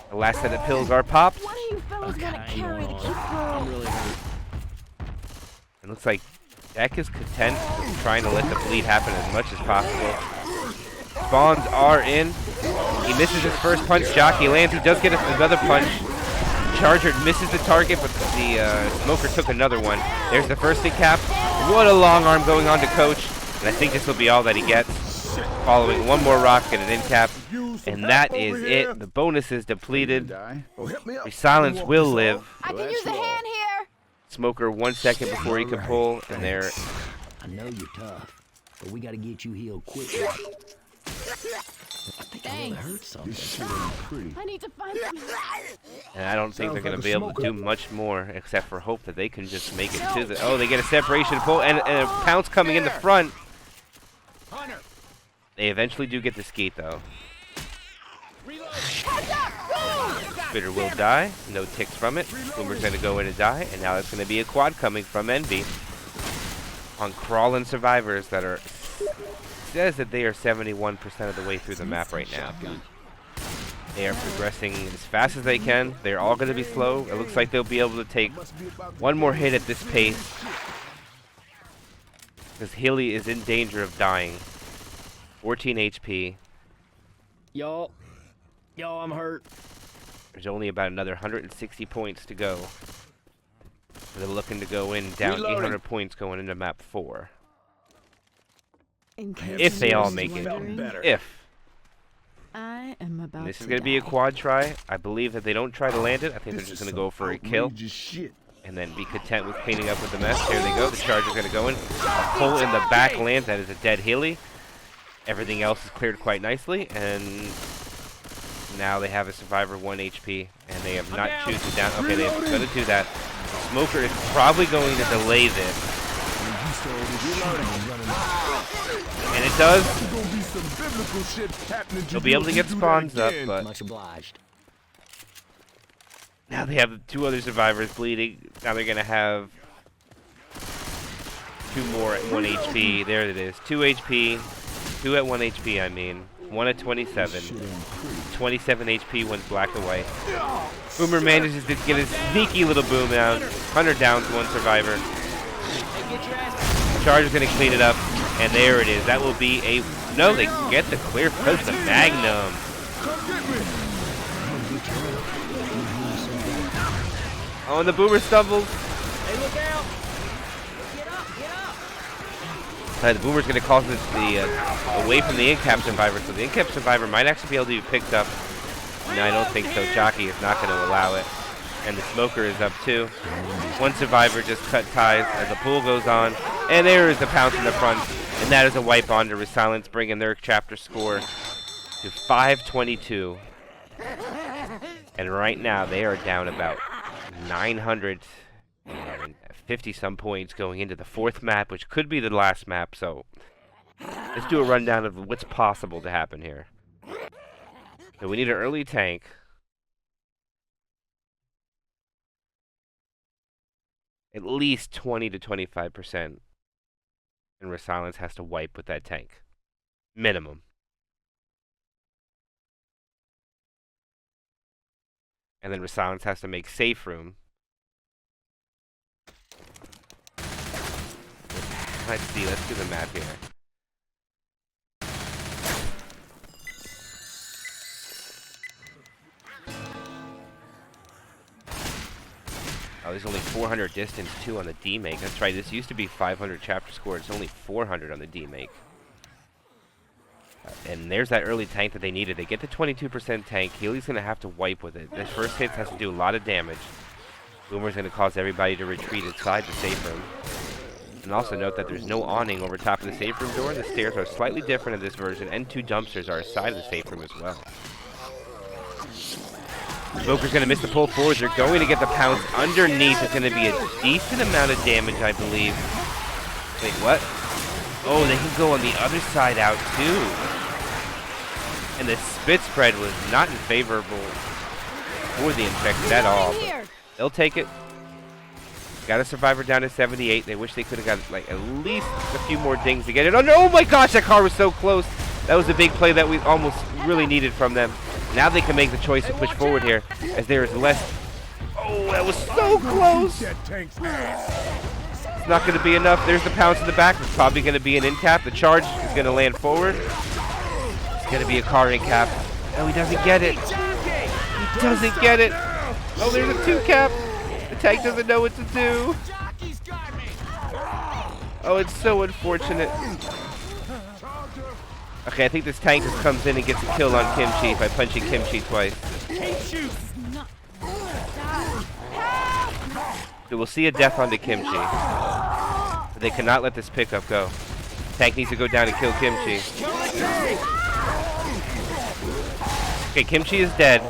The last set of pills are popped. One of you fellas gotta carry the keep going. Really hurt. It looks like Deck is content with trying to let the bleed happen as much as possible. Spawns are in. He misses his first punch. Jockey lands. He does get another punch. Charger misses the target, but the Smoker took another one. There's the first hit cap. What a long arm going on to Coach. And I think this will be all that he gets. Following one more rock and an end cap. And that is it. The bonus is depleted. Resilence will live. I can use a hand here. Smoker 1 second before he can pull. And there. I know you're tough, but we gotta get you healed quick. I think I really hurt something. I need to find some. And I don't think they're going to be able to do much more except for hope that they can just make it to the... Oh, they get a separation pull and a pounce coming in the front. They eventually do get the skeet, though. Spitter will die. No ticks from it. Boomer's going to go in and die. And now it's going to be a quad coming from Envy on crawling survivors that are... Says that they are 71% of the way through the map right now. They are progressing as fast as they can. They're all going to be slow. It looks like they'll be able to take one more hit at this pace. Because Healy is in danger of dying. 14 HP. Y'all, I'm hurt. There's only about another 160 points to go. They're looking to go in down 800 points going into map 4. If they all make it. If. I am about This is going to be a quad try. I believe that they don't try to land it. I think they're just going to go for a kill. And then be content with cleaning up with the mess. Here they go. The Charger's going to go in. A pull in the back lands. That is a dead Healy. Everything else is cleared quite nicely. And now they have a survivor 1 HP. And they have not chosen down. Okay, they're going to do that. The Smoker is probably going to delay this. And it does. They'll be able to get spawns up, but Much obliged. now they have 2 other survivors bleeding. Now they're going to have 2 more at 1 HP. There it is. 2 HP. 2 at 1 HP, I mean. 1 at 27. 27 HP went black and white. Boomer manages to get a sneaky little boom down. Hunter downs 1 survivor. Charger's going to clean it up. And there it is. That will be a... No, they get the clear because of the Magnum. Oh, and the Boomer stumbles. Hey, look out! Get up! The Boomer's going to cause this away from the in-cap survivor. So the in-cap survivor might actually be able to be picked up. No, I don't think so. Jockey is not going to allow it. And the Smoker is up too. 1 survivor just cut ties as the pool goes on. And there is the pounce in the front. And that is a wipe on to Resilence, bringing their chapter score to 522. And right now they are down about 950 some points going into the 4th map, which could be the last map. So let's do a rundown of what's possible to happen here. So we need an early tank. At least 20 to 25%. And Resilence has to wipe with that tank. Minimum. And then Resilence has to make safe room. Let's see, let's do the math here. Oh, there's only 400 distance, too, on the D-make. That's right, this used to be 500 chapter score. It's only 400 on the D-make. And there's that early tank that they needed. They get the 22% tank. Healy's going to have to wipe with it. This first hit has to do a lot of damage. Boomer's going to cause everybody to retreat inside the safe room. And also note that there's no awning over top of the safe room door. The stairs are slightly different in this version, and 2 dumpsters are aside of the safe room as well. Smoker's going to miss the pull forwards. They're going to get the pounce underneath. It's going to be a decent amount of damage, I believe. Wait, what? Oh, they can go on the other side out, too. And the spit spread was not favorable for the infected at all. They'll take it. Got a survivor down to 78. They wish they could have got like at least a few more dings to get it. Oh, no, oh my gosh, that car was so close. That was a big play that we almost really needed from them. Now they can make the choice to push forward here, as there is less. Oh, that was so close. It's not going to be enough. There's the pounce in the back. It's probably going to be an in cap. The charge is going to land forward. It's going to be a car in cap. No, he doesn't get it. He doesn't get it. Oh, there's a 2 cap. The tank doesn't know what to do. Oh, it's so unfortunate. Okay, I think this tank just comes in and gets a kill on Kimchi by punching Kimchi twice. So we'll see a death onto Kimchi. But they cannot let this pickup go. Tank needs to go down and kill Kimchi. Okay, Kimchi is dead.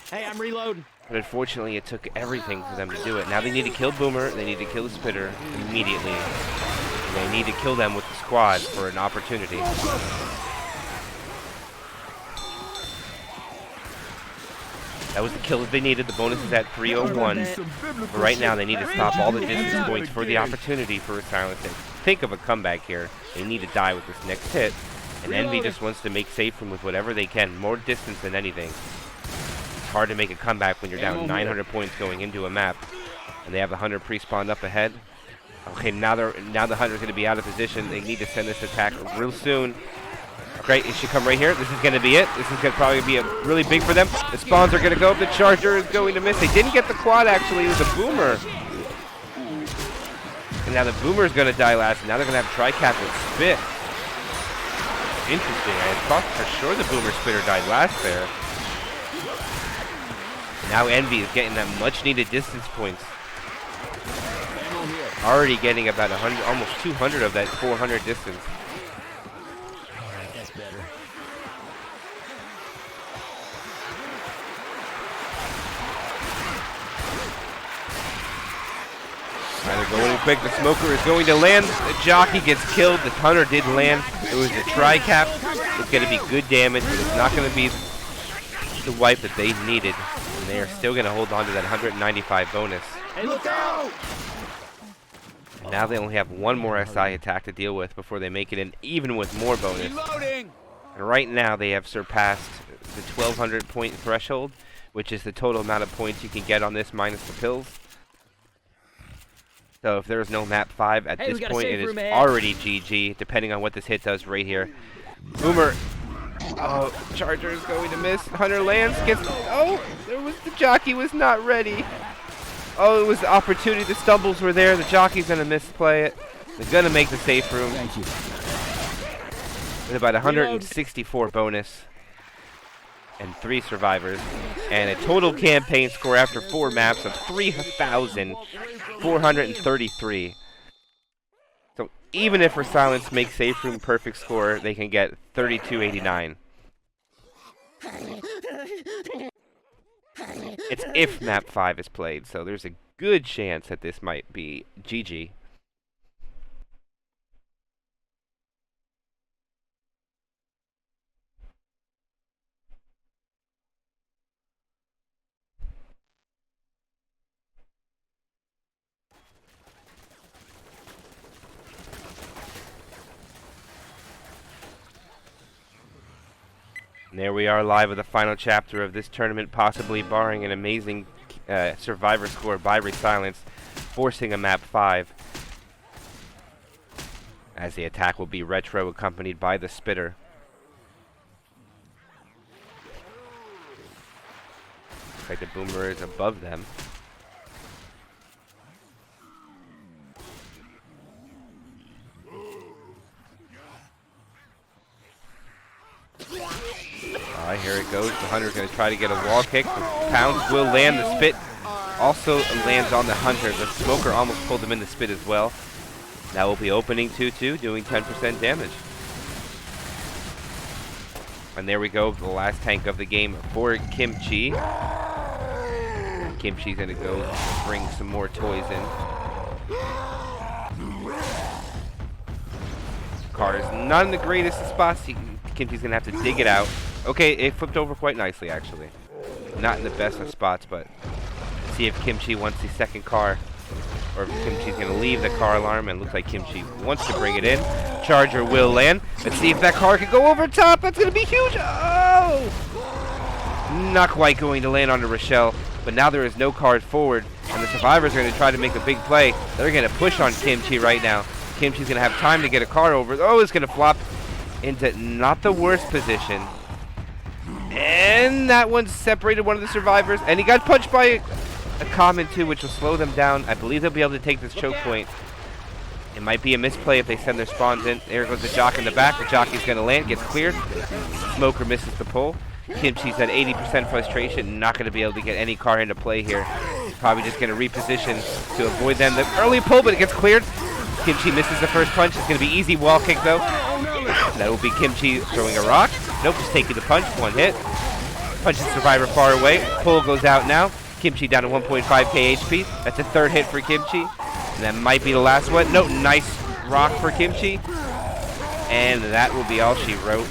Hey, I'm reloading. But unfortunately, it took everything for them to do it. Now they need to kill Boomer. They need to kill the Spitter immediately. And they need to kill them with the squad for an opportunity. That was the kill that they needed. The bonus is at 301. But right now, they need to stop all the distance points for the opportunity for Resilence. Think of a comeback here. They need to die with this next hit. And Envy just wants to make safe room with whatever they can. More distance than anything. It's hard to make a comeback when you're down 900 points going into a map. And they have the Hunter pre-spawned up ahead. Okay, now the Hunter's going to be out of position. They need to send this attack real soon. Okay, it should come right here. This is going to be it. This is going to probably be really big for them. The spawns are going to go up. The Charger is going to miss. They didn't get the quad, actually. It was a Boomer. And now the Boomer is going to die last. And now they're going to have Tri-Cap with Spit. Interesting. I thought for sure the Boomer Spitter died last there. Now Envy is getting that much-needed distance points. Already getting about 100, almost 200 of that 400 distance. Alright, that's better. Alright, they're going in quick. The Smoker is going to land. The Jockey gets killed. The Hunter did land. It was a Tri-Cap. It's going to be good damage, but it's not going to be the wipe that they needed. And they are still going to hold on to that 195 bonus. Hey, look out! And now they only have one more SI attack to deal with before they make it in, even with more bonus. Reloading! And right now they have surpassed the 1,200 point threshold, which is the total amount of points you can get on this minus the pills. So if there's no map 5 at this point, it is already GG, depending on what this hit does right here. Boomer. Oh, Charger is going to miss. Hunter lands, gets. Oh, the Jockey was not ready. Oh, it was the opportunity. The stumbles were there. The Jockey's going to misplay it. They're going to make the safe room. Thank you. With about 164 bonus. And 3 survivors. And a total campaign score after 4 maps of 3,433. So even if Resilence makes safe room perfect score, they can get 3289. It's if map 5 is played, so there's a good chance that this might be GG. And there we are live with the final chapter of this tournament, possibly barring an amazing survivor score by Resilence, forcing a map 5. As the attack will be retro, accompanied by the spitter. Looks like the boomer is above them. Alright, here it goes. The Hunter's going to try to get a wall kick. The pounds will land. The spit also lands on the Hunter. The smoker almost pulled him in the spit as well. That will be opening 2-2, doing 10% damage. And there we go, the last tank of the game for Kimchi. Kimchi's going to go bring some more toys in. Car is not in the greatest of spots. Kimchi's going to have to dig it out. Okay, it flipped over quite nicely, actually. Not in the best of spots, but see if Kimchi wants the second car. Or if Kimchi's going to leave the car alarm, and looks like Kimchi wants to bring it in. Charger will land. Let's see if that car can go over top. That's going to be huge. Oh! Not quite going to land on the Rochelle, but now there is no card forward, and the survivors are going to try to make a big play. They're going to push on Kimchi right now. Kimchi's going to have time to get a car over. Oh, it's going to flop into not the worst position. And that one separated one of the survivors, and he got punched by a common too, which will slow them down. I believe they'll be able to take this choke point. It might be a misplay if they send their spawns in. There goes the jock in the back. The jockey's going to land, gets cleared. Smoker misses the pull. Kimchi's at 80% frustration, not going to be able to get any car into play here. Probably just going to reposition to avoid them. The early pull, but it gets cleared. Kimchi misses the first punch. It's going to be easy wall kick though. That will be Kimchi throwing a rock. Nope, just taking the punch. One hit. Punches survivor far away. Pull goes out now. Kimchi down to 1.5k HP. That's a third hit for Kimchi. And that might be the last one. Nope, nice rock for Kimchi. And that will be all she wrote.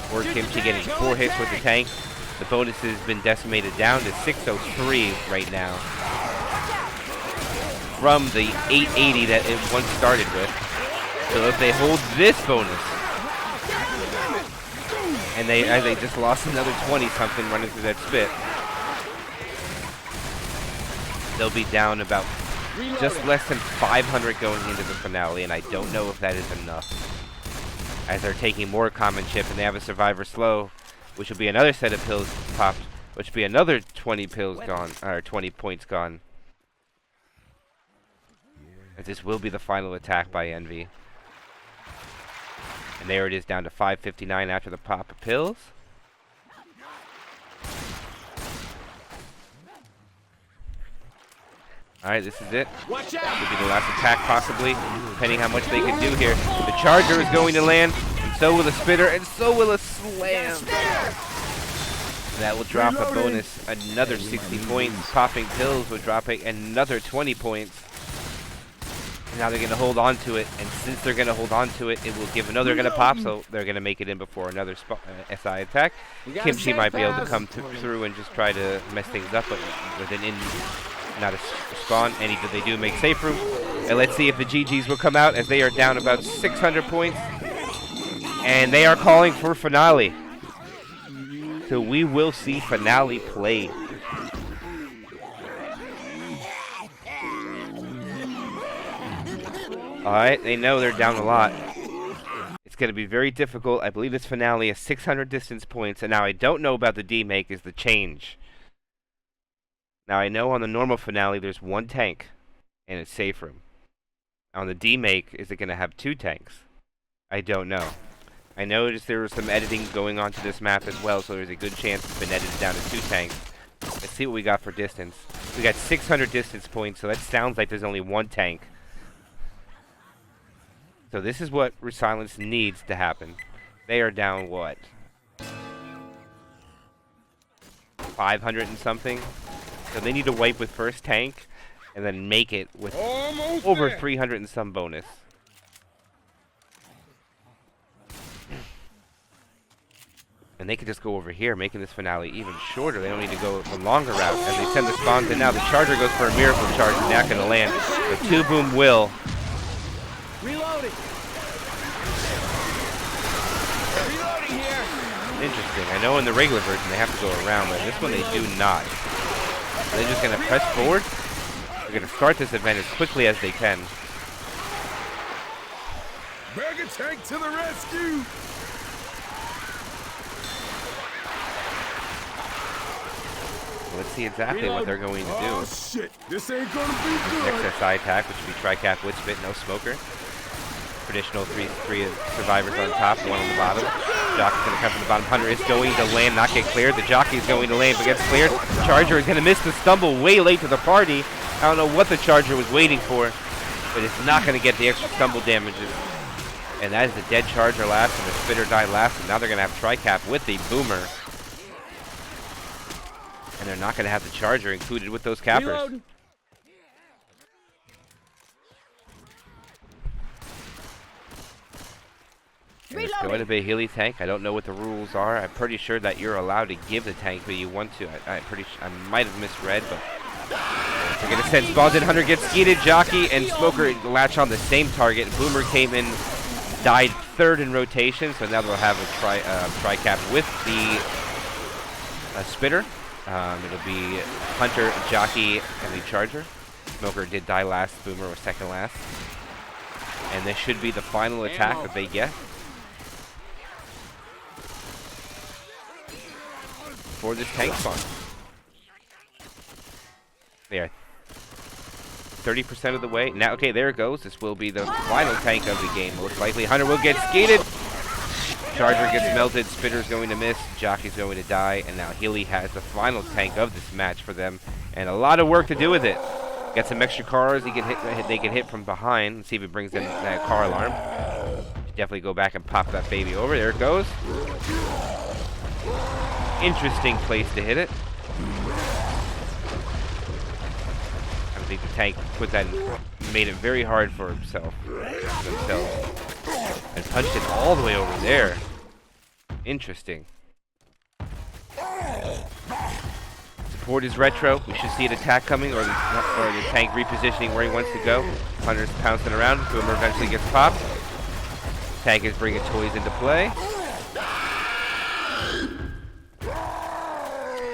For Kimchi getting 4 hits with the tank. The bonus has been decimated down to 603 right now. From the 880 that it once started with. So if they hold this bonus, and they just lost another 20-something running through that spit, they'll be down about just less than 500 going into the finale, and I don't know if that is enough. As they're taking more common chip, and they have a survivor slow, which will be another set of pills popped, which will be another 20 pills gone, or 20 points gone. As this will be the final attack by Envy. And there it is, down to 559 after the pop of pills. Alright, this is it. This will be the last attack, possibly, depending how much they can do here. The Charger is going to land, and so will a Spitter, and so will a Slam. That will drop a bonus, another 60 points. Popping pills will drop another 20 points. Now they're going to hold on to it, and since they're going to hold on to it, it will give another going to pop, so they're going to make it in before another SI attack. Kimchi might be able to come through and just try to mess things up, but with an not a spawn. Any that they do make safe room. And let's see if the GGs will come out, as they are down about 600 points. And they are calling for finale. So we will see finale played. Alright, they know they're down a lot. It's going to be very difficult. I believe this finale is 600 distance points. And now I don't know about the D-make is the change. Now I know on the normal finale there's 1 tank and it's safe room. On the D-make, is it going to have 2 tanks? I don't know. I noticed there was some editing going on to this map as well, so there's a good chance it's been edited down to 2 tanks. Let's see what we got for distance. We got 600 distance points, so that sounds like there's only 1 tank. So this is what Resilence needs to happen. They are down what? 500 and something. So they need to wipe with first tank and then make it with over 300 and some bonus. And they could just go over here, making this finale even shorter. They don't need to go the longer route as they send the spawns in now. The Charger goes for a miracle charge, and not going to land. The 2-boom will. Reloading. Reloading here. Interesting. I know in the regular version they have to go around, but in this one they do not. They're just going to press forward. They're going to start this event as quickly as they can. Mega tank to the rescue! Let's see exactly what they're going to do. Oh shit, this ain't gonna be good. Next SI attack, which would be Tri-Cap, Witch Spit, no smoker. Traditional three survivors on top, one on the bottom. Jockey's going to come from the bottom. Hunter is going to land, not get cleared. The Jockey is going to land, but gets cleared. Charger is going to miss the stumble way late to the party. I don't know what the Charger was waiting for, but it's not going to get the extra stumble damages. And that is the dead Charger last, and the Spitter died last, and now they're going to have Tri-Cap with the Boomer. And they're not going to have the Charger included with those cappers. Reloading. And it's going to be a Healy tank. I don't know what the rules are. I'm pretty sure that you're allowed to give the tank, but you want to. I might have misread, but we're going to send spawns in. Hunter gets skeeted. Jockey and Smoker latch on the same target. Boomer came in, died third in rotation, so now they'll have a Tri-Cap with the Spitter. It'll be Hunter, Jockey, and the Charger. Smoker did die last. Boomer was second last. And this should be the final attack that they get for this tank spawn. They are 30% of the way. Now, okay, there it goes. This will be the final tank of the game. Most likely, Hunter will get skated. Charger gets melted. Spitter's going to miss. Jockey's going to die. And now Healy has the final tank of this match for them. And a lot of work to do with it. Got some extra cars. They can hit from behind. Let's see if it brings in that car alarm. Definitely go back and pop that baby over. There it goes. Interesting place to hit it. I think the tank put that in, made it very hard for himself. And punched it all the way over there. Interesting. Support is retro. We should see an attack coming, or the tank repositioning where he wants to go. Hunter's pouncing around. Boomer eventually gets popped. Tank is bringing toys into play.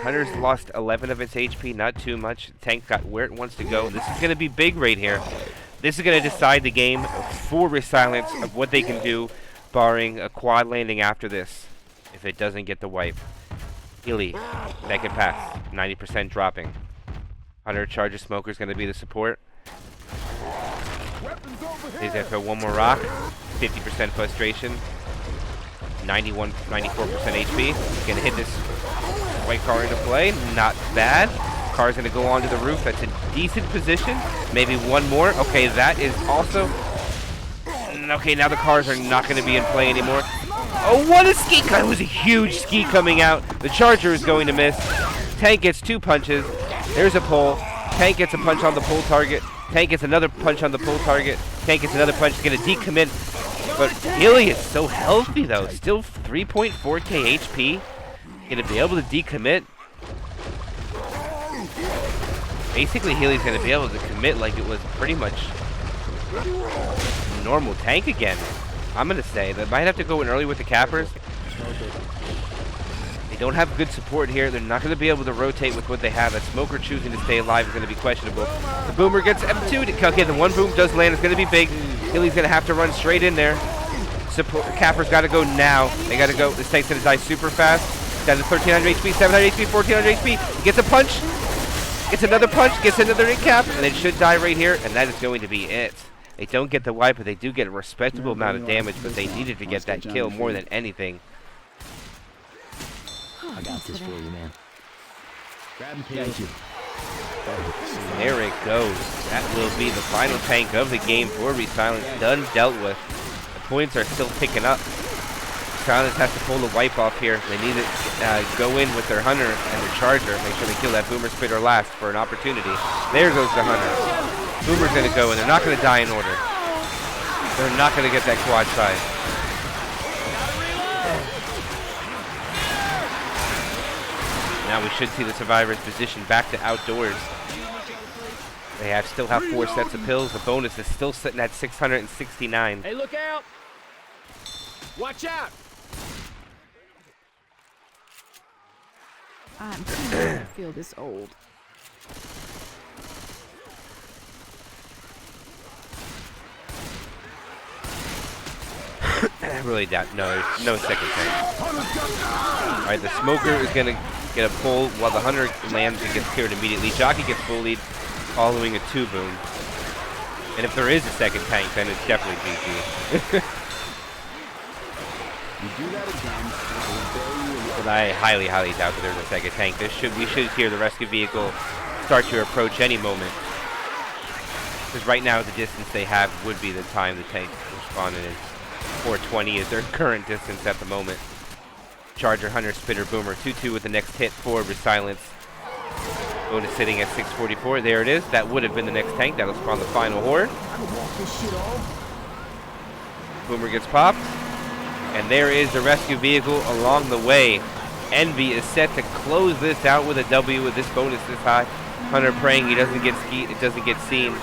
Hunter's lost 11 of its HP, not too much. Tank got where it wants to go. This is going to be big right here. This is going to decide the game for Resilence of what they can do, barring a quad landing after this, if it doesn't get the wipe. Healy, second pass, 90% dropping. Hunter, Charger, Smoker is going to be the support. He's going to throw one more rock, 50% frustration, 94% HP. He's going to hit this white car into play, not bad. Car's going to go onto the roof. That's a decent position. Maybe one more. Okay, that is also... Okay, now the cars are not going to be in play anymore. Oh, what a ski! That was a huge ski coming out. The Charger is going to miss. Tank gets 2 punches. There's a pull. Tank gets a punch on the pull target. Tank gets another punch on the pull target. Tank gets another punch. He's going to decommit. But Healy is so healthy, though. Still 3.4k HP. Going to be able to decommit. Basically, Healy's going to be able to commit like it was pretty much normal tank again. I'm going to say they might have to go in early with the cappers. They don't have good support here. They're not going to be able to rotate with what they have. That Smoker choosing to stay alive is going to be questionable. The Boomer gets M2'd. Okay, the one boom does land. It's going to be big. Healy's going to have to run straight in there. Support, cappers got to go now. They got to go. This tank's going to die super fast. Down to 1300 HP, 700 HP, 1400 HP. He gets a punch. Gets another punch, gets another in-cap, and it should die right here, and that is going to be it. They don't get the wipe, but they do get a respectable amount of damage, but they needed to get that kill more than anything. I got this for you, man. Grab and peel. Thank you. There it goes. That will be the final tank of the game for Resilence. Done, dealt with. The points are still picking up. Resilence has to pull the wipe off here. They need to go in with their Hunter and their Charger. Make sure they kill that Boomer Spitter last for an opportunity. There goes the Hunter. Boomer's going to go, and they're not going to die in order. They're not going to get that quad side. Now we should see the survivors position back to outdoors. They still have 4 sets of pills. The bonus is still sitting at 669. Hey, look out! Watch out! I'm too old to feel this old. I really doubt. No, there's no second tank. Alright, the Smoker is going to get a pull while the Hunter lands and gets cleared immediately. Jockey gets bullied following a 2-boom. And if there is a second tank, then it's definitely GG. You do that again, But I highly doubt that there's a second tank. We should hear the rescue vehicle start to approach any moment. Because right now the distance they have would be the time the tank will spawn in. 420 is their current distance at the moment. Charger, Hunter, Spitter, Boomer, 2-2 with the next hit for Resilence. Bonus sitting at 644. There it is. That would have been the next tank. That'll spawn the final horde. Boomer gets popped. And there is the rescue vehicle along the way. Envy is set to close this out with a W with this bonus this high. Hunter praying he doesn't get seen.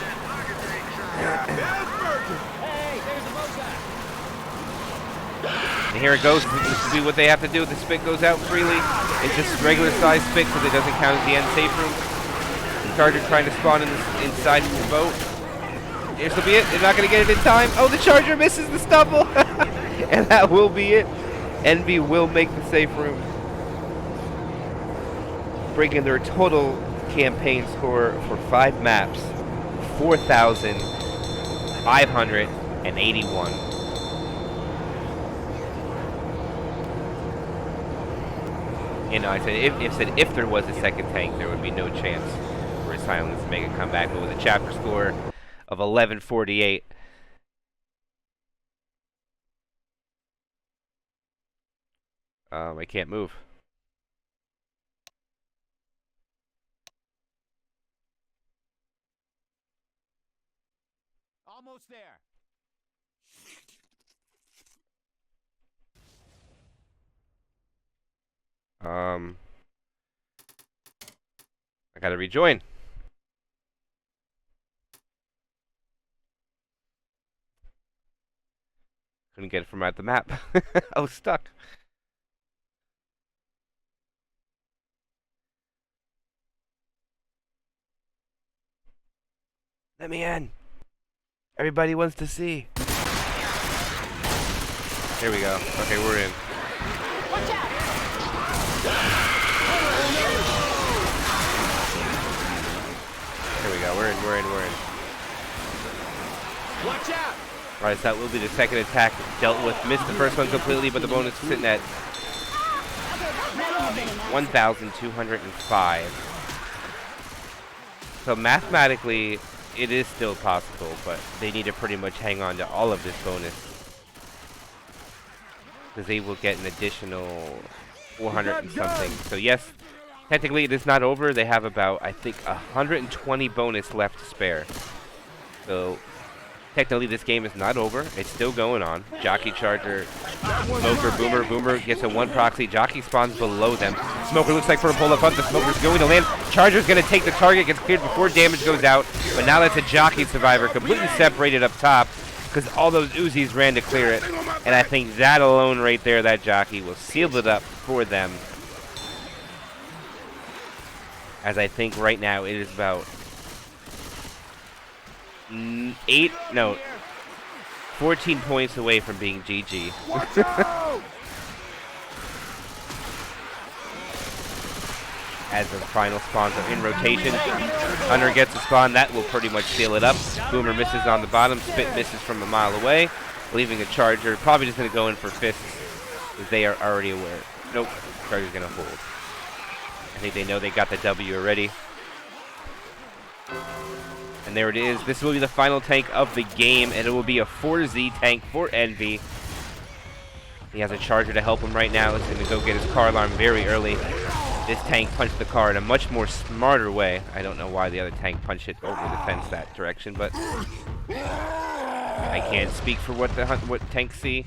And here it goes. This will be what they have to do. The spit goes out freely. It's just regular size spit because it doesn't count as the end safe room. The Charger trying to spawn inside the boat. This will be it. They're not going to get it in time. Oh, the Charger misses the stumble. And that will be it. Envy will make the safe room, bringing their total campaign score for 5 maps, 4,581. You know, I said if there was a second tank, there would be no chance for Resilence to make a comeback. But with a chapter score of 1148, I can't move. Almost there. I gotta rejoin. Couldn't get it from out the map. I was stuck. Let me in. Everybody wants to see. Here we go. Okay, we're in. Watch out! Here we go. We're in. Watch out! Alright, so that will be the second attack dealt with. Missed the first one completely, but the bonus is sitting at 1,205. So mathematically, it is still possible, but they need to pretty much hang on to all of this bonus, because they will get an additional 400 and something. So yes, technically it is not over. They have about, I think, 120 bonus left to spare. So technically this game is not over. It's still going on. Jockey, Charger, Smoker, Boomer. Boomer gets a 1 proxy. Jockey spawns below them. Smoker looks like for a pull-up hunt. The Smoker's going to land. Charger's going to take the target. Gets cleared before damage goes out. But now that's a Jockey survivor completely separated up top, because all those Uzis ran to clear it. And I think that alone right there, that Jockey, will seal it up for them. As I think right now it is about 14 points away from being GG. As the final spawns are in rotation, Hunter gets a spawn. That will pretty much seal it up. Boomer misses on the bottom. Spit misses from a mile away, leaving a Charger. Probably just going to go in for fists, as they are already aware. Nope, Charger's going to hold. I think they know they got the W already. And there it is. This will be the final tank of the game, and it will be a 4Z tank for Envy. He has a charger to help him right now. He's going to go get his car alarm very early. This tank punched the car in a much more smarter way. I don't know why the other tank punched it over the fence that direction, but I can't speak for what tanks see.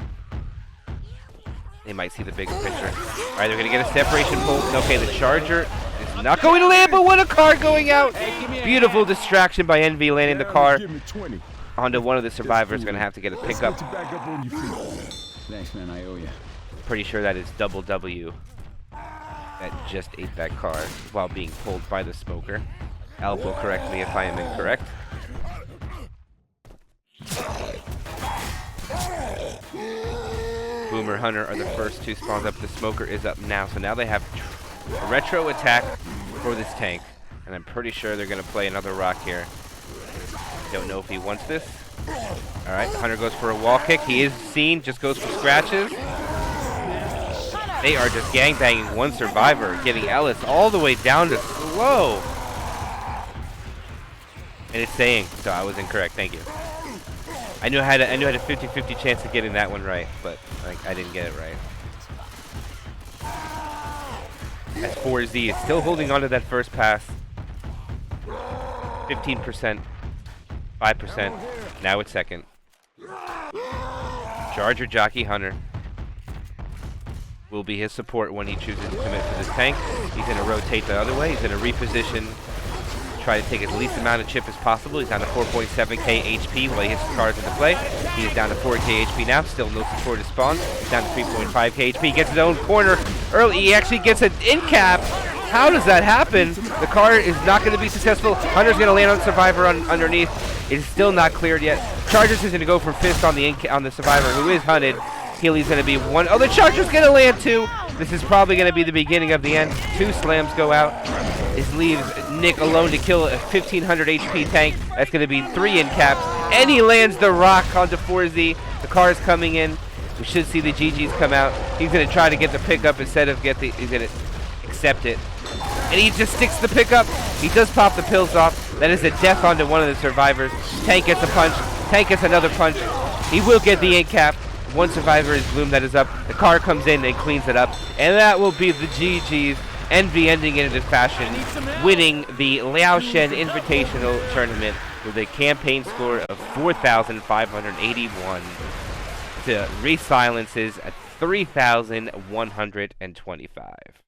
They might see the bigger picture. All right, they're going to get a separation pole. Okay, the charger is not going to land, but what a car going out. Beautiful distraction by Envy, landing the car Give me 20. onto one of the survivors. Going to have to get a pickup. Get you back up on your feet. Thanks, man. I owe you. Pretty sure that is Double W that just ate that car while being pulled by the smoker. Alp will correct me if I am incorrect. Boomer Hunter are the first two spawns up. The smoker is up now, so now they have a retro attack for this tank, and I'm pretty sure they're going to play another rock here. Don't know if he wants this. All right, Hunter goes for a wall kick. He is seen, just goes for scratches. They are just gangbanging one survivor, getting Ellis all the way down to slow. And it's saying, so I was incorrect. Thank you. I knew I had a 50-50 chance of getting that one right, but I didn't get it right. As 4Z is still holding on to that first pass. 15%, 5%. Now it's second. Charger Jockey Hunter will be his support when he chooses to commit to this tank. He's going to rotate the other way. He's going to reposition, try to take as least amount of chip as possible. He's down to 4.7k HP while he hits the cars into play. He is down to 4k HP now. Still no support to spawn. He's down to 3.5k HP. Gets his own corner early. He actually gets an in cap. How does that happen? The car is not going to be successful. Hunter's going to land on Survivor underneath. It is still not cleared yet. Chargers is going to go for fist on the Survivor, who is hunted. Healy's going to be one. Oh, the Charger's going to land too. This is probably going to be the beginning of the end. Two slams go out. This leaves Nick alone to kill a 1500 HP tank. That's going to be 3 in caps. And he lands the rock onto 4Z. The car is coming in. We should see the GGs come out. He's going to try to get the pickup instead of he's going to accept it. And he just sticks the pickup. He does pop the pills off. That is a death onto one of the survivors. Tank gets a punch. Tank gets another punch. He will get the in cap. One survivor is Bloom that is up. The car comes in and cleans it up. And that will be the GG's. Envy ending in this fashion, winning the Luo-Shen Invitational tournament with a campaign score of 4,581 to Resilence's 3,125.